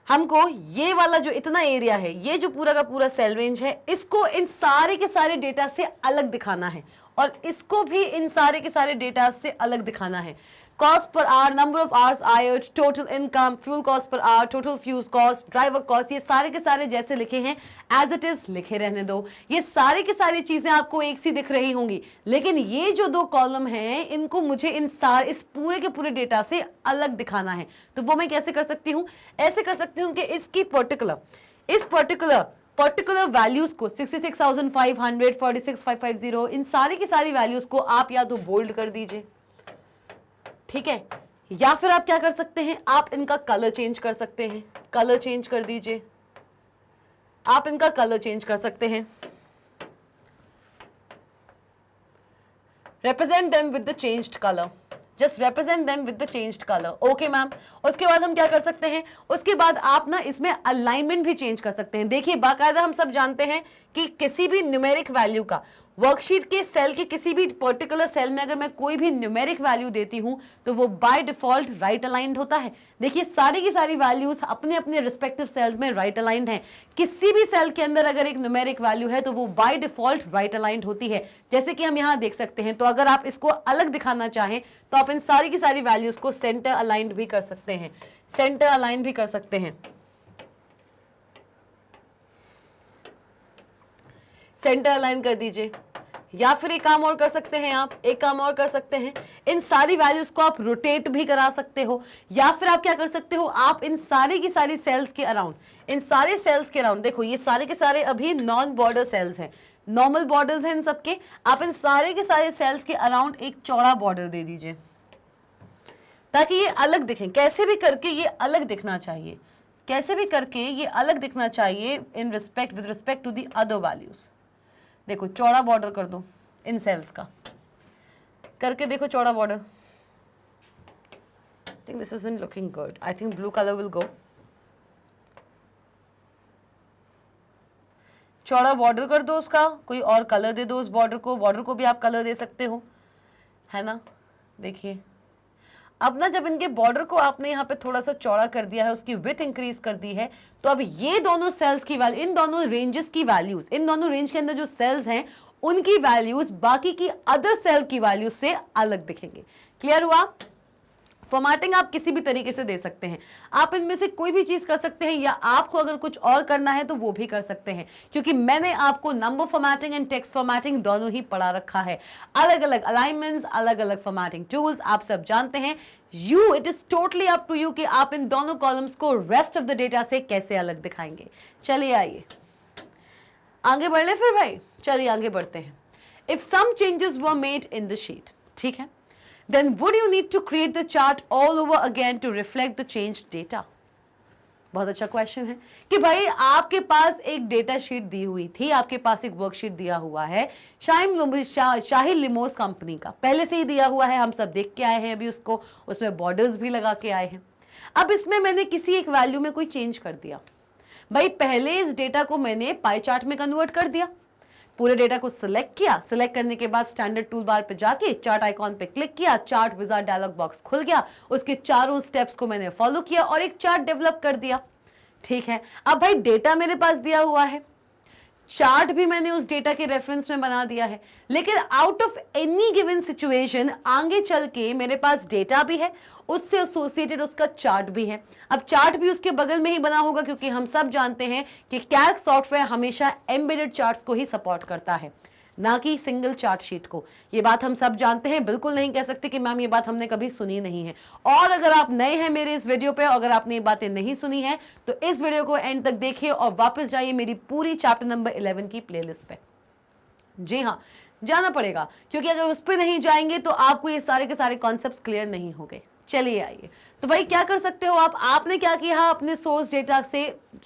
हमको ये वाला जो इतना एरिया है, ये जो पूरा का पूरा सेल रेंज है, इसको इन सारे के सारे डेटा से अलग दिखाना है, और इसको भी इन सारे के सारे डेटा से अलग दिखाना है। Cost per hour, number of hours hired, total income, fuel cost per hour, total fuel cost, driver cost, ये सारे के सारे जैसे लिखे हैं एज इट इज लिखे रहने दो। ये सारे के सारी चीजें आपको एक सी दिख रही होंगी, लेकिन ये जो दो कॉलम हैं इनको मुझे इस पूरे के पूरे डेटा से अलग दिखाना है। तो वो मैं कैसे कर सकती हूँ, ऐसे कर सकती हूँ कि इसकी पर्टिकुलर वैल्यूज को 66,500, 46,550, इन सारी की सारी वैल्यूज को आप या तो बोल्ड कर दीजिए, ठीक है, या फिर आप क्या कर सकते हैं, आप इनका कलर चेंज कर सकते हैं, कलर चेंज कर दीजिए, आप इनका कलर चेंज कर सकते हैं। represent them with the changed color, just represent them with the changed color, okay ma'am. उसके बाद हम क्या कर सकते हैं, उसके बाद आप ना इसमें अलाइनमेंट भी चेंज कर सकते हैं। देखिए बाकायदा हम सब जानते हैं कि किसी भी न्यूमेरिक वैल्यू का वर्कशीट के सेल के किसी भी पर्टिकुलर सेल में अगर मैं कोई भी न्यूमेरिक वैल्यू देती हूं तो वो बाय डिफॉल्ट राइट अलाइंड होता है। देखिए सारी की सारी वैल्यूज अपने अपने रिस्पेक्टिव सेल्स में राइट अलाइंड हैं। किसी भी सेल के अंदर अगर एक न्यूमेरिक वैल्यू है तो वो बाय डिफॉल्ट राइट अलाइंड होती है, जैसे कि हम यहां देख सकते हैं। तो अगर आप इसको अलग दिखाना चाहें तो आप इन सारी की सारी वैल्यूज को सेंटर अलाइंड भी कर सकते हैं, सेंटर अलाइन भी कर सकते हैं, सेंटर अलाइन कर दीजिए। या फिर एक काम और कर सकते हैं आप, एक काम और कर सकते हैं, इन सारी वैल्यूज को आप रोटेट भी करा सकते हो, या फिर आप क्या कर सकते हो, आप इन सारी की सारी सेल्स के अराउंड, इन सारे सेल्स के अराउंड, देखो ये सारे के सारे अभी नॉन बॉर्डर सेल्स हैं, नॉर्मल बॉर्डर्स हैं इन सबके, आप इन सारे के सारे सेल्स के अराउंड एक चौड़ा बॉर्डर दे दीजिए ताकि ये अलग दिखें। कैसे भी करके ये अलग दिखना चाहिए, कैसे भी करके ये अलग दिखना चाहिए in respect, with respect to the other values. देखो चौड़ा बॉर्डर कर दो इन सेल्स का, करके देखो चौड़ा border. I think this is in looking good, I think blue colour will go. चौड़ा बॉर्डर कर दो उसका, कोई और कलर दे दो उस बॉर्डर को भी आप कलर दे सकते हो, है ना। देखिए अब ना जब इनके बॉर्डर को आपने यहाँ पे थोड़ा सा चौड़ा कर दिया है, उसकी विड्थ इंक्रीज कर दी है, तो अब ये दोनों सेल्स की वैल्यू, इन दोनों रेंजेस की वैल्यूज, इन दोनों रेंज के अंदर जो सेल्स हैं उनकी वैल्यूज बाकी की अदर सेल की वैल्यूज से अलग दिखेंगे। क्लियर हुआ। फॉर्मेटिंग आप किसी भी तरीके से दे सकते हैं, आप इनमें से कोई भी चीज कर सकते हैं, या आपको अगर कुछ और करना है तो वो भी कर सकते हैं, क्योंकि मैंने आपको number formatting and text formatting दोनों ही पढ़ा रखा है। अलग अलग अलाइनमेंट्स, अलग अलग फॉर्मेटिंग टूल्स आप सब जानते हैं। It is totally up to you कि आप इन दोनों कॉलम्स को रेस्ट ऑफ द डेटा से कैसे अलग दिखाएंगे। चलिए आइए आगे बढ़ ले फिर भाई, चलिए आगे बढ़ते हैं। If some changes were made in the sheet, ठीक है, then would you need to create the chart all over again to reflect the changed data? बहुत अच्छा क्वेश्चन है कि भाई आपके पास एक डेटा शीट दी हुई थी, आपके पास एक वर्कशीट दिया हुआ है शाही लिमोस कंपनी का, पहले से ही दिया हुआ है, हम सब देख के आए हैं अभी उसको, उसमें बॉर्डर्स भी लगा के आए हैं। अब इसमें मैंने किसी एक वैल्यू में कोई चेंज कर दिया, भाई पहले इस डेटा को मैंने पाई चार्ट में कन्वर्ट कर दिया, पूरे डेटा को सिलेक्ट किया, सिलेक्ट करने के बाद स्टैंडर्ड टूल बार पे जाके चार्ट आइकॉन पे क्लिक किया, चार्ट विजार्ड डायलॉग बॉक्स खुल गया, उसके चारों स्टेप्स को मैंने फॉलो किया और एक चार्ट डेवलप कर दिया। ठीक है, अब भाई डेटा मेरे पास दिया हुआ है, चार्ट भी मैंने उस डेटा के रेफरेंस में बना दिया है। लेकिन out of any given situation आगे चल के मेरे पास डेटा भी है, उससे एसोसिएटेड उसका चार्ट भी है। अब चार्ट भी उसके बगल में ही बना होगा, क्योंकि हम सब जानते हैं कि कैल्क सॉफ्टवेयर हमेशा एम्बेडेड चार्ट्स को ही सपोर्ट करता है, ना कि सिंगल चार्ट शीट को। ये बात हम सब जानते हैं, बिल्कुल नहीं कह सकते कि मैम ये बात हमने कभी सुनी नहीं है। और अगर आप नए हैं मेरे इस वीडियो पे, अगर आपने ये बातें नहीं सुनी है तो इस वीडियो को एंड तक देखिए और वापस जाइए मेरी पूरी चैप्टर नंबर 11 की प्लेलिस्ट पे। जी हाँ, जाना पड़ेगा, क्योंकि अगर उस पर नहीं जाएंगे तो आपको ये सारे के सारे कॉन्सेप्ट्स क्लियर नहीं होंगे। चलिए आइए, तो भाई क्या कर सकते हो आप, आपने क्या किया, अपने सोर्स डेटा से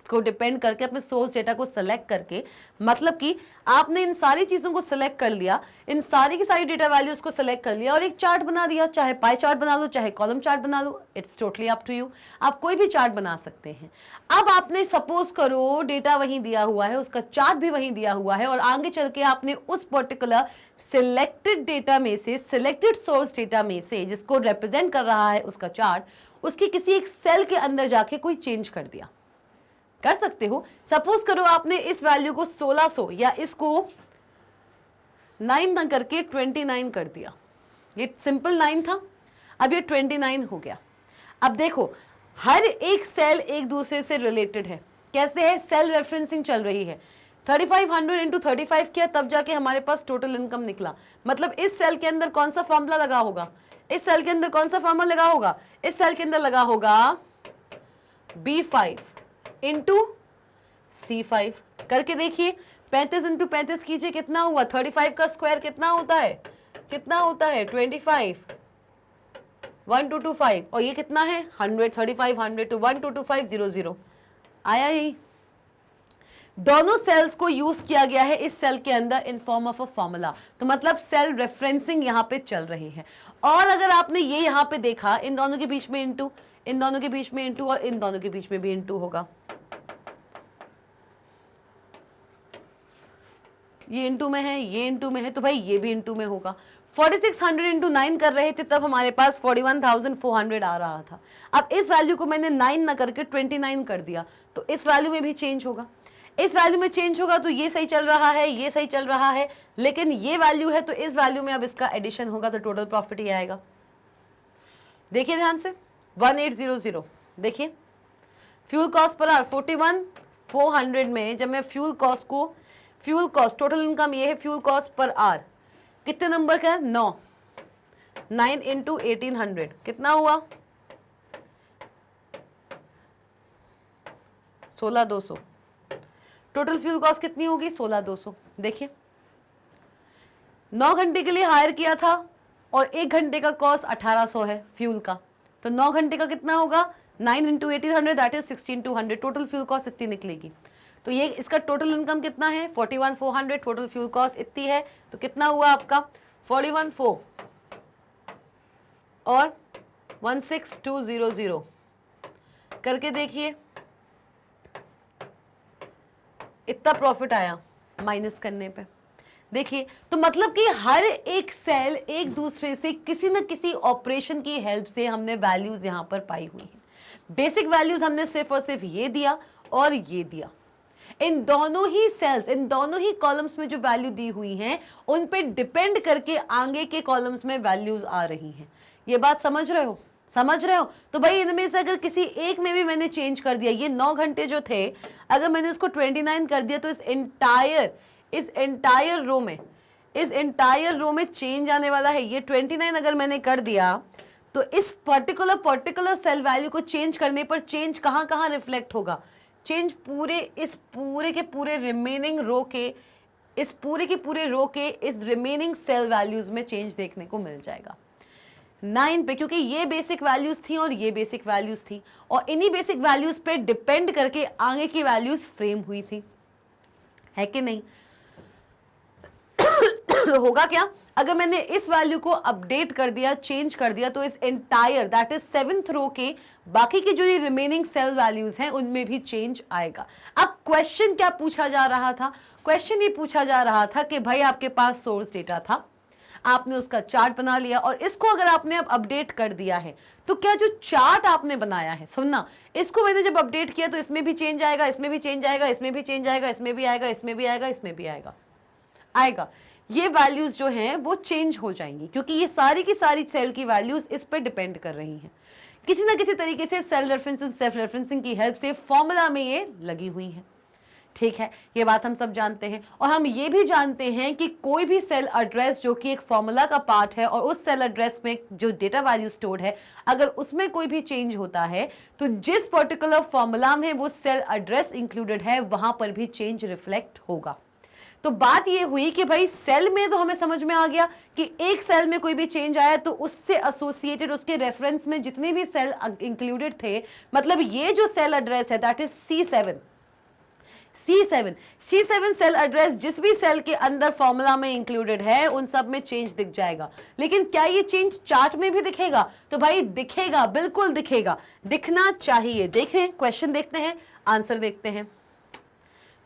को डिपेंड करके अपने सोर्स डेटा को सेलेक्ट करके, मतलब कि आपने इन सारी चीजों को सेलेक्ट कर लिया, इन सारी की सारी डेटा वैल्यूज को सेलेक्ट कर लिया और एक चार्ट बना दिया। चाहे पाई चार्ट बना लो, चाहे कॉलम चार्ट बना लो, it's totally up to you, आप कोई भी चार्ट बना सकते हैं। अब आपने सपोज करो डेटा वहीं दिया हुआ है, उसका चार्ट भी वहीं दिया हुआ है, और आगे चल के आपने उस पर्टिकुलर सिलेक्टेड डेटा में से, सिलेक्टेड सोर्स डेटा में से, जिसको रिप्रेजेंट कर रहा है उसका चार्ट, उसकी किसी एक सेल के अंदर जाके कोई चेंज कर दिया। कर सकते हो, सपोज करो आपने इस वैल्यू को 1600 या इसको 9 ना करके 29 कर दिया। ये सिंपल 9 था, अब ये 29 हो गया। अब देखो हर एक सेल एक दूसरे से रिलेटेड है। कैसे है, सेल रेफरेंसिंग चल रही है। 3500 इंटू 35 किया, तब जाके हमारे पास टोटल इनकम निकला। मतलब इस सेल के अंदर कौन सा फॉर्मूला लगा होगा, इस सेल के अंदर कौन सा फॉर्मूला लगा होगा, इस सेल के अंदर लगा होगा B5 इंटू C5। करके देखिए, 35 इंटू 35 कीजिए, कितना हुआ, 35 का स्क्वायर कितना होता है, कितना होता है 25, 1225, और ये कितना है 100, 35 100 टू 122500 आया। यही दोनों सेल्स को यूज किया गया है इस सेल के अंदर in form of a formula. तो मतलब सेल रेफरेंसिंग यहाँ पे चल रही है। और अगर आपने ये यहाँ पे देखा, इन दोनों के बीच में इंटू, इन दोनों के बीच में इंटू, और इन दोनों के बीच में भी इंटू होगा। ये इंटू में है, ये इंटू में है, तो भाई ये भी इंटू में होगा। 4600 इंटू 9 कर रहे थे तब हमारे पास 41,400 आ रहा था। अब इस वैल्यू को मैंने 9 ना करके 29 कर दिया, तो इस वैल्यू में भी चेंज होगा। इस वैल्यू में चेंज होगा तो ये सही चल रहा है, ये सही चल रहा है, लेकिन ये वैल्यू है तो इस वैल्यू में अब इसका एडिशन होगा तो टोटल प्रॉफिट ही आएगा। देखिए ध्यान से, 1800। देखिए फ्यूल कॉस्ट पर आर 41,400 में जब मैं फ्यूल कॉस्ट को, फ्यूल कॉस्ट टोटल इनकम ये है, फ्यूल कॉस्ट पर आर कितने नंबर का है, 9, 9 इंटू 1800 कितना हुआ, 16,200। टोटल फ्यूल कॉस्ट कितनी होगी, 16,200। देखिए 9 घंटे के लिए हायर किया था और 1 घंटे का कॉस्ट 1800 है फ्यूल का, तो 9 घंटे का कितना होगा, 9 into 1800 that is 16,200। Total fuel cost इतनी निकलेगी। तो ये इसका टोटल इनकम कितना है 41,400, टोटल फ्यूल कॉस्ट इतनी है, तो कितना हुआ आपका 41,400 और 16,200 करके देखिए इतना प्रॉफिट आया माइनस करने पे। देखिए तो मतलब कि हर एक सेल एक दूसरे से किसी न किसी ऑपरेशन की हेल्प से हमने वैल्यूज यहाँ पर पाई हुई है। बेसिक वैल्यूज हमने सिर्फ और सिर्फ ये दिया और ये दिया। इन दोनों ही सेल्स, इन दोनों ही कॉलम्स में जो वैल्यू दी हुई हैं उन पे डिपेंड करके आगे के कॉलम्स में वैल्यूज आ रही हैं। ये बात समझ रहे हो, समझ रहे हो? तो भाई इनमें से अगर किसी एक में भी मैंने चेंज कर दिया, ये 9 घंटे जो थे अगर मैंने उसको 29 कर दिया, तो इस एंटायर रो में चेंज आने वाला है। ये 29 अगर मैंने कर दिया तो इस पर्टिकुलर सेल वैल्यू को चेंज करने पर चेंज कहाँ कहाँ रिफ्लेक्ट होगा, चेंज इस पूरे के पूरे रिमेनिंग रो के, इस पूरे के पूरे रो के इस रिमेनिंग सेल वैल्यूज में चेंज देखने को मिल जाएगा 9 पे, क्योंकि ये बेसिक वैल्यूज थी और ये बेसिक वैल्यूज थी और इन्हीं बेसिक वैल्यूज पे डिपेंड करके आगे की वैल्यूज फ्रेम हुई थी, है कि नहीं? तो होगा क्या, अगर मैंने इस वैल्यू को अपडेट कर दिया, चेंज कर दिया, तो इस एंटायर दैट इज 7th रो के बाकी की जो ये रिमेनिंग सेल वैल्यूज हैं उनमें भी चेंज आएगा। अब क्वेश्चन क्या पूछा जा रहा था? क्वेश्चन ये पूछा जा रहा था कि भाई आपके पास सोर्स डेटा था, आपने उसका चार्ट बना लिया और इसको अगर आपने अब अपडेट कर दिया है तो क्या जो चार्ट आपने बनाया है, सुनना, इसको मैंने जब अपडेट किया तो इसमें भी चेंज आएगा, इसमें भी चेंज आएगा, इसमें भी चेंज आएगा, इसमें भी आएगा, इसमें भी आएगा, इसमें भी आएगा। ये वैल्यूज जो हैं वो चेंज हो जाएंगी क्योंकि ये सारी की सारी सेल की वैल्यूज इस पर डिपेंड कर रही हैं। किसी ना किसी तरीके से सेल रेफरेंसिंग सेल्फ रेफरेंसिंग की हेल्प से फॉर्मूला में ये लगी हुई है। ठीक है, ये बात हम सब जानते हैं और हम ये भी जानते हैं कि कोई भी सेल एड्रेस जो कि एक फॉर्मूला का पार्ट है और उस सेल एड्रेस में जो डेटा वैल्यू स्टोर्ड है, अगर उसमें कोई भी चेंज होता है तो जिस पर्टिकुलर फॉर्मूला में वो सेल एड्रेस इंक्लूडेड है वहां पर भी चेंज रिफ्लेक्ट होगा। तो बात ये हुई कि भाई सेल में तो हमें समझ में आ गया कि एक सेल में कोई भी चेंज आया तो उससे एसोसिएटेड उसके रेफरेंस में जितने भी सेल इंक्लूडेड थे, मतलब ये जो सेल एड्रेस है that is C7 cell address जिस भी सेल के अंदर फॉर्मूला में इंक्लूडेड है उन सब में चेंज दिख जाएगा। लेकिन क्या ये चेंज चार्ट में भी दिखेगा? तो भाई दिखेगा, बिल्कुल दिखेगा, दिखना चाहिए। देखें, क्वेश्चन देखते हैं, आंसर देखते हैं।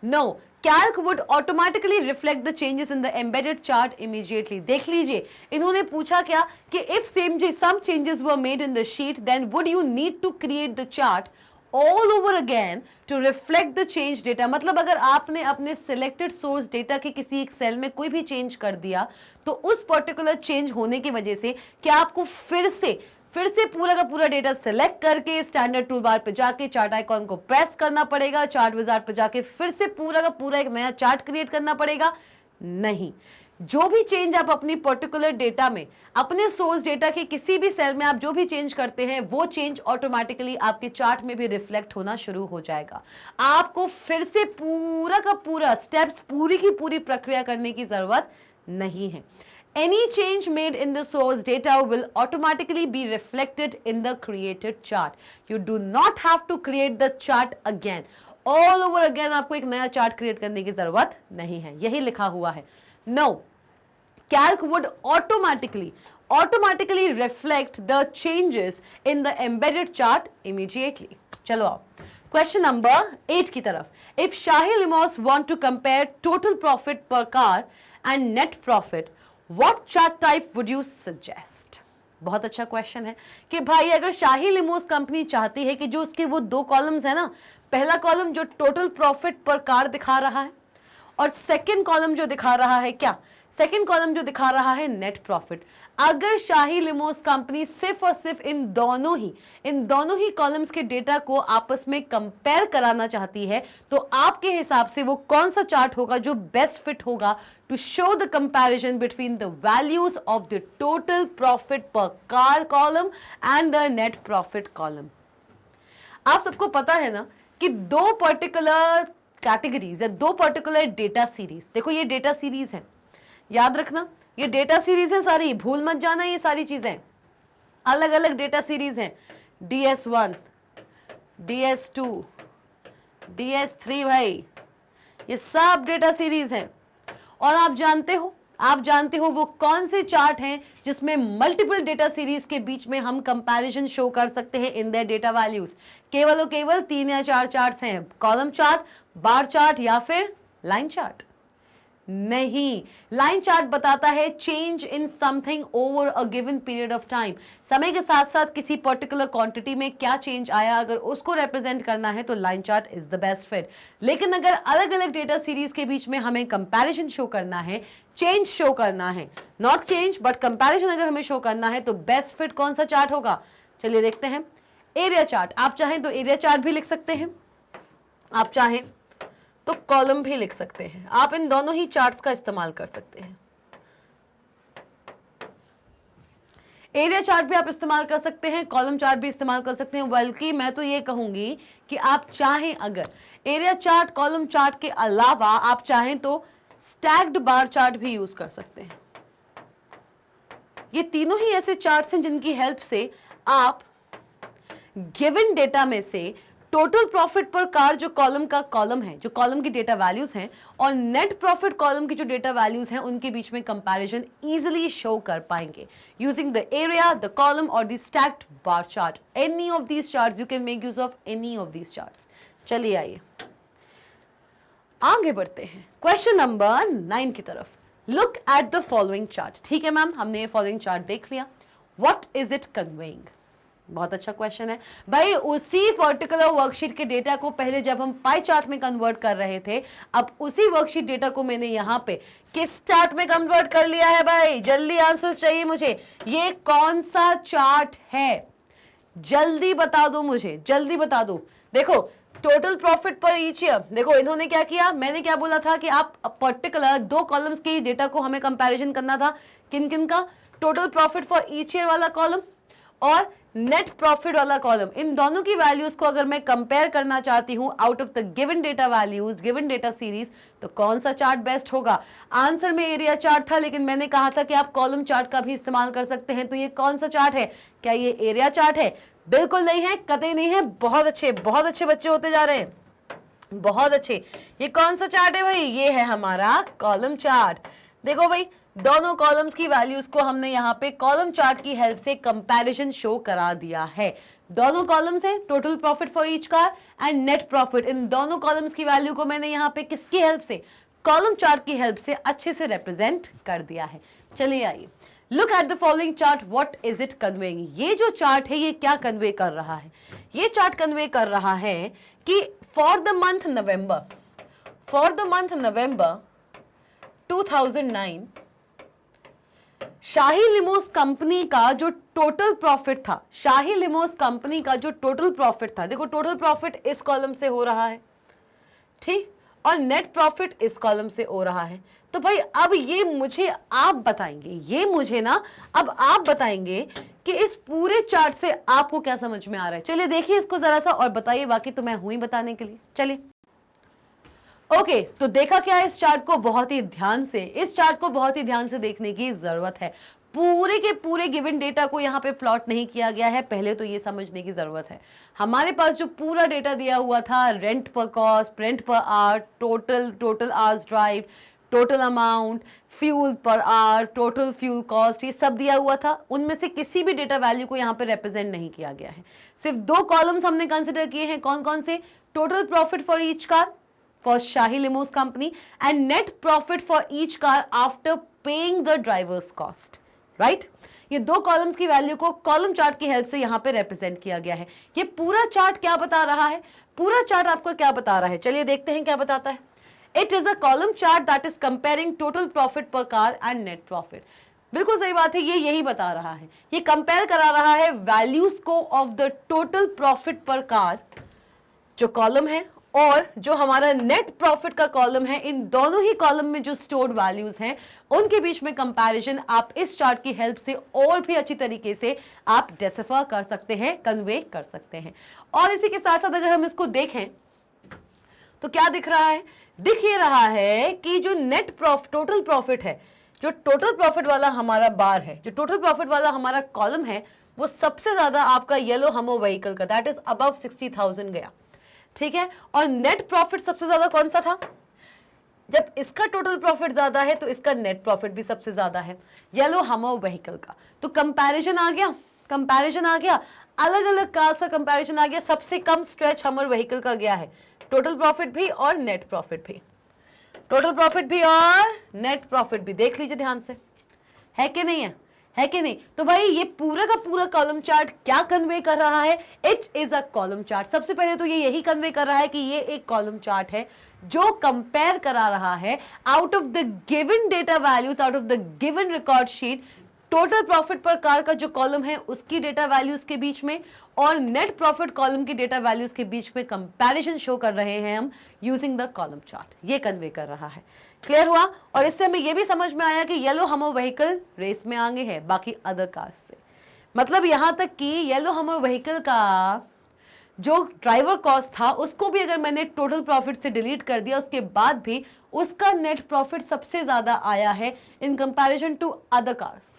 No, Calc would automatically reflect the changes in the embedded chart immediately. देख लीजिए, इन्होंने पूछा क्या कि if some changes were made in the sheet, then would you need to create the chart all over again to reflect the change data? मतलब अगर आपने अपने selected source data के किसी एक सेल में कोई भी चेंज कर दिया तो उस पर्टिकुलर चेंज होने की वजह से क्या आपको फिर से पूरा का पूरा डेटा सेलेक्ट करके स्टैंडर्ड टूल बार पे जाके चार्ट आइकॉन को प्रेस करना पड़ेगा, चार्ट विजार्ड पे जाके फिर से पूरा का पूरा एक नया चार्ट क्रिएट करना पड़ेगा? नहीं, जो भी चेंज आप अपनी पर्टिकुलर डेटा में, अपने सोर्स डेटा के किसी भी सेल में आप जो भी चेंज करते हैं वो चेंज ऑटोमेटिकली आपके चार्ट में भी रिफ्लेक्ट होना शुरू हो जाएगा। आपको फिर से पूरा का पूरा स्टेप्स, पूरी की पूरी प्रक्रिया करने की जरूरत नहीं है। Any change made in the source data will automatically be reflected in the created chart. You do not have to create the chart again. All over again आपको एक नया चार्ट क्रिएट करने की जरूरत नहीं है, यही लिखा हुआ है। No, Calc would automatically reflect the changes in the embedded chart immediately. चलो आओ क्वेश्चन नंबर 8 की तरफ। If Shahi Limos want to compare total profit per car and net profit, What chart type would you suggest? बहुत अच्छा क्वेश्चन है कि भाई अगर शाही लिमोस कंपनी चाहती है कि जो उसके वो दो कॉलम्स है ना, पहला कॉलम जो टोटल प्रॉफिट पर कार दिखा रहा है और सेकंड कॉलम जो दिखा रहा है क्या, सेकंड कॉलम जो दिखा रहा है नेट प्रॉफिट, अगर शाही लिमोस कंपनी सिर्फ और सिर्फ इन दोनों ही कॉलम्स के डेटा को आपस में कंपेयर कराना चाहती है तो आपके हिसाब से वो कौन सा चार्ट होगा जो बेस्ट फिट होगा to show the comparison between the values of the total profit per car column and the net profit column? आप सबको पता है ना कि दो पर्टिकुलर कैटेगरीज है, दो पर्टिकुलर डेटा सीरीज। देखो ये डेटा सीरीज है, याद रखना ये डेटा सीरीज है सारी, भूल मत जाना, ये सारी चीजें अलग अलग डेटा सीरीज हैं। DS1, DS2, DS3 भाई, ये सब डेटा सीरीज हैं। और आप जानते हो वो कौन से चार्ट हैं जिसमें मल्टीपल डेटा सीरीज के बीच में हम कंपैरिजन शो कर सकते हैं इन देयर डेटा वैल्यूज? केवल और केवल 3 या 4 चार्ट्स हैं, कॉलम चार्ट, बार चार्ट या फिर लाइन चार्ट। नहीं, लाइन चार्ट बताता है change in something over a given period of time, समय के साथ साथ किसी पर्टिकुलर क्वांटिटी में क्या चेंज आया, अगर उसको रिप्रेजेंट करना है तो line chart is the best fit. लेकिन अगर अलग अलग डेटा सीरीज के बीच में हमें कंपैरिजन शो करना है, चेंज शो करना है, नॉट चेंज बट कंपैरिजन अगर हमें शो करना है तो बेस्ट फिट कौन सा चार्ट होगा? चलिए देखते हैं। एरिया चार्ट, आप चाहें तो एरिया चार्ट भी लिख सकते हैं, आप चाहें तो कॉलम भी लिख सकते हैं, आप इन दोनों ही चार्ट्स का इस्तेमाल कर सकते हैं। एरिया चार्ट भी आप इस्तेमाल कर सकते हैं, कॉलम चार्ट भी इस्तेमाल कर सकते हैं, बल्कि मैं तो ये कहूंगी कि आप चाहें अगर एरिया चार्ट, कॉलम चार्ट के अलावा आप चाहें तो स्टैक्ड बार चार्ट भी यूज कर सकते हैं। ये तीनों ही ऐसे चार्ट्स हैं जिनकी हेल्प से आप गिवन डेटा में से टोटल प्रॉफिट पर कार जो कॉलम का कॉलम है, जो कॉलम की डेटा वैल्यूज हैं, और नेट प्रॉफिट कॉलम की जो डेटा वैल्यूज हैं, उनके बीच में कंपैरिजन इजीली शो कर पाएंगे using the area, the column और the stacked bar chart. Any of these charts, you can make use of any of these charts. चलिए आइए आगे बढ़ते हैं क्वेश्चन नंबर 9 की तरफ। Look at the following chart. ठीक है मैम, हमने ये फॉलोइंग चार्ट देख लिया। What is it conveying? बहुत अच्छा क्वेश्चन है भाई। उसी पर्टिकुलर वर्कशीट के डेटा को पहले जब हम पाई चार्ट में कन्वर्ट कर रहे थे, अब उसी वर्कशीट डेटा को मैंने यहाँ पे किस चार्ट में कन्वर्ट कर लिया है भाई? जल्दी आंसर्स चाहिए मुझे। ये कौन सा चार्ट है? जल्दी बता दो मुझे, जल्दी बता दो। देखो टोटल प्रॉफिट पर ईच ईयर, देखो इन्होंने क्या किया, मैंने क्या बोला था कि आप पर्टिकुलर 2 कॉलम्स के डेटा को हमें कंपैरिजन करना था। किन किन का? Total profit for each year वाला कॉलम और नेट प्रॉफिट वाला कॉलम। इन दोनों की वैल्यूज को अगर मैं कंपेयर करना चाहती हूं out of the given data values, given data series, तो कौन सा चार्ट बेस्ट होगा? आंसर में एरिया चार्ट था, लेकिन मैंने कहा था कि आप कॉलम चार्ट का भी इस्तेमाल कर सकते हैं। तो ये कौन सा चार्ट है? क्या ये एरिया चार्ट है? बिल्कुल नहीं है, कतई नहीं है। बहुत अच्छे बच्चे होते जा रहे हैं, बहुत अच्छे। ये कौन सा चार्ट है भाई? ये है हमारा कॉलम चार्ट। देखो भाई, दोनों कॉलम्स की वैल्यूज को हमने यहाँ पे कॉलम चार्ट की हेल्प से कंपैरिजन शो करा दिया है। दोनों कॉलम्स हैं, total profit for each car and net profit. इन दोनों कॉलम्स की वैल्यू को मैंने यहाँ पे किसकी हेल्प से? कॉलम चार्ट की हेल्प से अच्छे से रिप्रेजेंट कर दिया है। चलिए आइए, look at the following chart, what is it conveying? ये जो चार्ट है ये क्या कन्वे कर रहा है? ये चार्ट कन्वे कर रहा है कि for the month November 2009 Shahi limos company का जो टोटल प्रॉफिट था, शाही लिमोस कंपनी का जो टोटल प्रॉफिट था, देखो टोटल प्रॉफिट इस कॉलम से हो रहा है, ठीक, और नेट प्रॉफिट इस कॉलम से हो रहा है। तो भाई अब ये मुझे आप बताएंगे, ये मुझे ना अब आप बताएंगे कि इस पूरे चार्ट से आपको क्या समझ में आ रहा है। चलिए देखिए इसको जरा सा और बताइए, बाकी तो मैं हूं ही बताने के लिए। चलिए ओके, तो देखा क्या इस चार्ट को बहुत ही ध्यान से, इस चार्ट को बहुत ही ध्यान से देखने की जरूरत है। पूरे के पूरे गिवन डेटा को यहाँ पे प्लॉट नहीं किया गया है, पहले तो ये समझने की जरूरत है। हमारे पास जो पूरा डेटा दिया हुआ था, रेंट पर कॉस्ट, रेंट पर hour, total hours drive, total amount, fuel per hour, total fuel cost, ये सब दिया हुआ था। उनमें से किसी भी डेटा वैल्यू को यहाँ पे रिप्रेजेंट नहीं किया गया है। सिर्फ 2 कॉलम्स हमने कंसिडर किए हैं। कौन कौन से? Total profit for each car for Shahi Limos company and net profit for each car after paying the driver's cost, right? ये 2 कॉलम्स की वैल्यू को कॉलम चार्ट की हेल्प से यहाँ पे रिप्रेजेंट किया गया है। ये पूरा चार्ट क्या बता रहा है? पूरा चार्ट आपको क्या बता रहा है? चलिए देखते हैं क्या बताता है। It is a column chart that is comparing total profit per car and net profit. बिल्कुल सही बात है, ये यही बता रहा है। ये कंपेयर करा रहा है वैल्यूज को of the total profit per car जो कॉलम है और जो हमारा नेट प्रॉफिट का कॉलम है। इन दोनों ही कॉलम में जो स्टोर्ड वैल्यूज हैं उनके बीच में कंपैरिजन आप इस चार्ट की हेल्प से और भी अच्छी तरीके से आप डेसिफर कर सकते हैं, कन्वे कर सकते हैं। और इसी के साथ साथ अगर हम इसको देखें तो क्या दिख रहा है? दिख ये रहा है कि जो नेट प्रॉफिट, टोटल प्रॉफिट है, जो टोटल प्रॉफिट वाला हमारा बार है, जो टोटल प्रॉफिट वाला हमारा कॉलम है, वो सबसे ज्यादा आपका येलो हमो व्हीकल का, दैट इज अबव 60,000 गया, ठीक है। और नेट प्रॉफिट सबसे ज्यादा कौन सा था? जब इसका टोटल प्रॉफिट ज्यादा है तो इसका नेट प्रॉफिट भी सबसे ज्यादा है, येलो हमर व्हीकल का। तो कंपैरिजन आ गया, कंपैरिजन आ गया, अलग अलग कार्स का कंपैरिजन आ गया। सबसे कम स्ट्रेच हमर व्हीकल का गया है, टोटल प्रॉफिट भी और नेट प्रॉफिट भी, टोटल प्रॉफिट भी और नेट प्रॉफिट भी। देख लीजिए ध्यान से, है कि नहीं है कि नहीं? तो भाई ये पूरा का पूरा कॉलम चार्ट क्या कन्वे कर रहा है? It is a column chart. सबसे पहले तो ये यही कन्वे कर रहा है कि ये एक कॉलम चार्ट है जो कंपेयर करा रहा है out of the given data values, out of the given record sheet, total profit per car का जो कॉलम है उसकी डेटा वैल्यूज के बीच में और नेट प्रॉफिट कॉलम की डेटा वैल्यूज के बीच में कंपैरिजन शो कर रहे हैं हम यूजिंग द कॉलम चार्ट। ये कन्वे कर रहा है। क्लियर हुआ? और इससे हमें ये भी समझ में आया कि येलो हमर व्हीकल रेस में आगे है बाकी अदर कार्स से। मतलब यहां तक कि येलो हमर व्हीकल का जो ड्राइवर कॉस्ट था उसको भी अगर मैंने टोटल प्रॉफिट से डिलीट कर दिया उसके बाद भी उसका नेट प्रॉफिट सबसे ज्यादा आया है in comparison to other cars.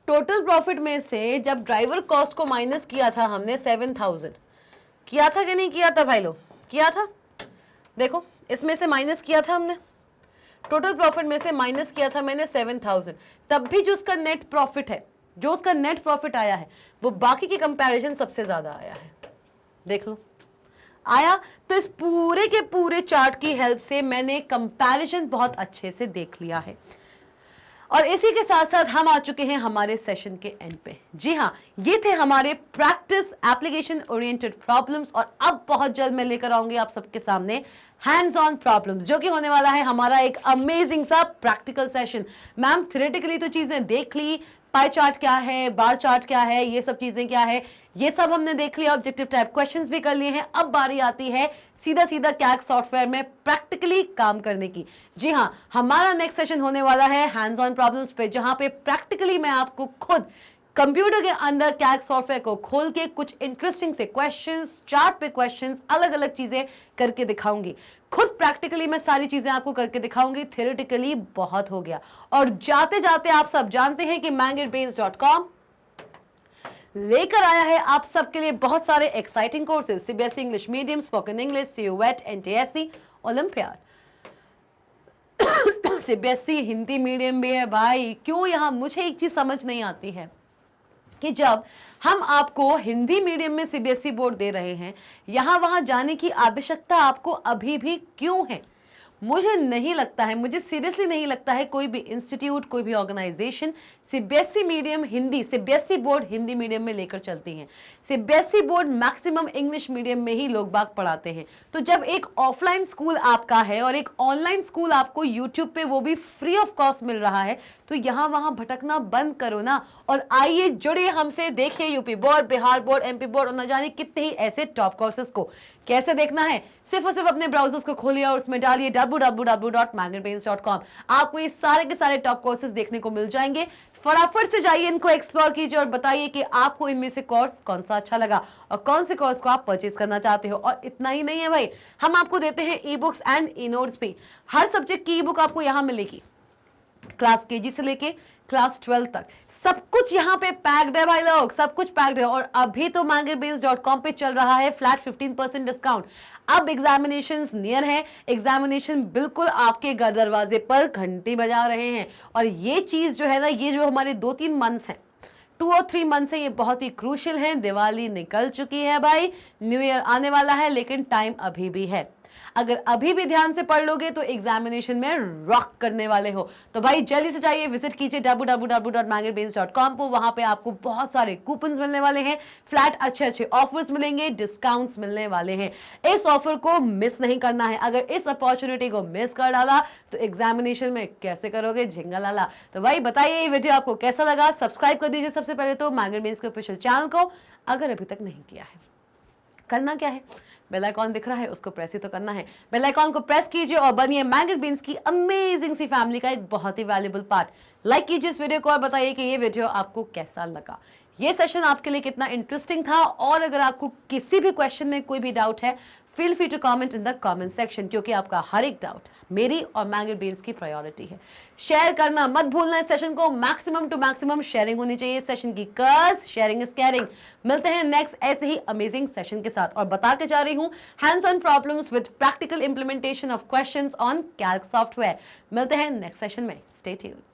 Total profit में से जब ड्राइवर कॉस्ट को माइनस किया था हमने 7,000, किया था कि नहीं किया था भाई लोग? किया था। देखो इसमें से माइनस किया था हमने, टोटल प्रॉफिट में से माइनस किया था मैंने 7,000, तब भी जो उसका नेट प्रॉफिट है, जो उसका नेट प्रॉफिट आया है वो बाकी की कंपैरिजन सबसे ज्यादा आया है। देख लो, आया। तो इस पूरे के पूरे चार्ट की हेल्प से मैंने कंपैरिजन बहुत अच्छे से देख लिया है और इसी के साथ साथ हम आ चुके हैं हमारे सेशन के एंड पे। जी हाँ, ये थे हमारे प्रैक्टिस एप्लीकेशन ओरिएंटेड प्रॉब्लम्स और अब बहुत जल्द मैं लेकर आऊंगी आप सबके सामने हैंड्स ऑन प्रॉब्लम्स, जो कि होने वाला है हमारा एक अमेजिंग सा प्रैक्टिकल सेशन। मैम थ्योरेटिकली तो चीजें देख ली, पाई चार्ट क्या है, बार चार्ट क्या है, ये सब चीजें क्या है, ये सब हमने देख लिया, ऑब्जेक्टिव टाइप क्वेश्चंस भी कर लिए हैं। अब बारी आती है सीधा सीधा कैल्क सॉफ्टवेयर में प्रैक्टिकली काम करने की। जी हाँ, हमारा नेक्स्ट सेशन होने वाला है हैंड्स ऑन प्रॉब्लम्स पे, जहां पे प्रैक्टिकली मैं आपको खुद कंप्यूटर के अंदर कैल्क सॉफ्टवेयर को खोल के कुछ इंटरेस्टिंग से क्वेश्चंस, चार्ट पे क्वेश्चंस, अलग अलग चीजें करके दिखाऊंगी। खुद प्रैक्टिकली मैं सारी चीजें आपको करके दिखाऊंगी, थ्योरेटिकली बहुत हो गया। और जाते जाते आप सब जानते हैं कि mangetbrains.com लेकर आया है आप सबके लिए बहुत सारे exciting courses, CBSE English medium, spoken English, CUET, NTSC, Olympiad, CBSE Hindi medium भी है। भाई क्यों, यहां मुझे एक चीज समझ नहीं आती है कि जब हम आपको हिंदी मीडियम में सीबीएसई बोर्ड दे रहे हैं, यहां वहां जाने की आवश्यकता आपको अभी भी क्यों है? मुझे नहीं लगता है, मुझे सीरियसली नहीं लगता है कोई भी इंस्टीट्यूट, कोई भी organisation CBSE medium Hindi, CBSE board Hindi medium में लेकर चलती हैं। CBSE board maximum English medium में ही लोग बाग पढ़ाते हैं। तो जब एक ऑफलाइन स्कूल आपका है और एक ऑनलाइन स्कूल आपको यूट्यूब पे वो भी फ्री ऑफ कॉस्ट मिल रहा है, तो यहां वहां भटकना बंद करो ना और आइए जुड़िए हमसे, देखिए UP board, Bihar board, MP board और न जाने कितने ही ऐसे टॉप कोर्सेज को। कैसे देखना है? सिर्फ और सिर्फ अपने ब्राउजर्स को खोलिए और उसमें डालिए www.mangetbrains.com। आपको ये सारे के सारे टॉप कोर्सेज देखने को मिल जाएंगे। फटाफट से जाइए, इनको एक्सप्लोर कीजिए और बताइए कि आपको इनमें से कोर्स कौन सा अच्छा लगा और कौन से कोर्स को आप परचेज करना चाहते हो। और इतना ही नहीं है भाई, हम आपको देते हैं e books and e notes भी। हर सब्जेक्ट की ई बुक आपको यहां मिलेगी, क्लास केजी से लेके क्लास 12 तक सब कुछ यहाँ पे पैक्ड है भाई लोग, सब कुछ पैक्ड है। और अभी तो mangetbrains.com पे चल रहा है फ्लैट 15% डिस्काउंट। अब एग्जामिनेशंस नियर है, एग्जामिनेशन बिल्कुल आपके दरवाजे पर घंटी बजा रहे हैं। और ये चीज जो है ना, ये जो हमारे 2-3 मंथ्स हैं, 2 और 3 मंथ से ये बहुत ही क्रूशियल है। दिवाली निकल चुकी है भाई, न्यू ईयर आने वाला है, लेकिन टाइम अभी भी है। अगर अभी भी ध्यान से पढ़ लोगे तो एग्जामिनेशन में रॉक करने वाले हो। तो भाई जल्दी से जाइए, विजिट कीजिए www.mangetbrains.com पर। वहां पे आपको बहुत सारे कूपन्स मिलने वाले हैं, फ्लैट अच्छे अच्छे ऑफर्स मिलेंगे, डिस्काउंट्स मिलने वाले हैं। इस ऑफर को मिस नहीं करना है। अगर इस अपॉर्चुनिटी को मिस कर डाला तो एग्जामिनेशन में कैसे करोगे झिंगा लाला। तो भाई बताइए ये वीडियो आपको कैसा लगा। सब्सक्राइब कर दीजिए सबसे पहले तो मैंगेटब्रेन्स के ऑफिशियल चैनल को, अगर अभी तक नहीं किया है। करना क्या है, बेल आइकॉन दिख रहा है, उसको प्रेस ही तो करना है। बेल आइकॉन को प्रेस कीजिए और बनिए मैंगेटब्रेन्स की अमेजिंग सी फैमिली का एक बहुत ही वैल्यूएबल पार्ट। लाइक कीजिए इस वीडियो को और बताइए कि ये वीडियो आपको कैसा लगा, ये सेशन आपके लिए कितना इंटरेस्टिंग था। और अगर आपको किसी भी क्वेश्चन में कोई भी डाउट है, feel free to comment in the comment section, क्योंकि आपका हर एक डाउट मेरी और मैंगेटब्रेन्स की प्रायोरिटी है। शेयर करना मत भूलना इस सेशन को, मैक्सिमम टू मैक्सिमम शेयरिंग होनी चाहिए इस सेशन की, कज शेयरिंग इज केयरिंग। मिलते हैं नेक्स्ट ऐसे ही अमेजिंग सेशन के साथ। और बता के जा रही हूं, hands on problems with practical implementation of questions on Calc software. मिलते हैं नेक्स्ट सेशन में, स्टे ट्यून्ड।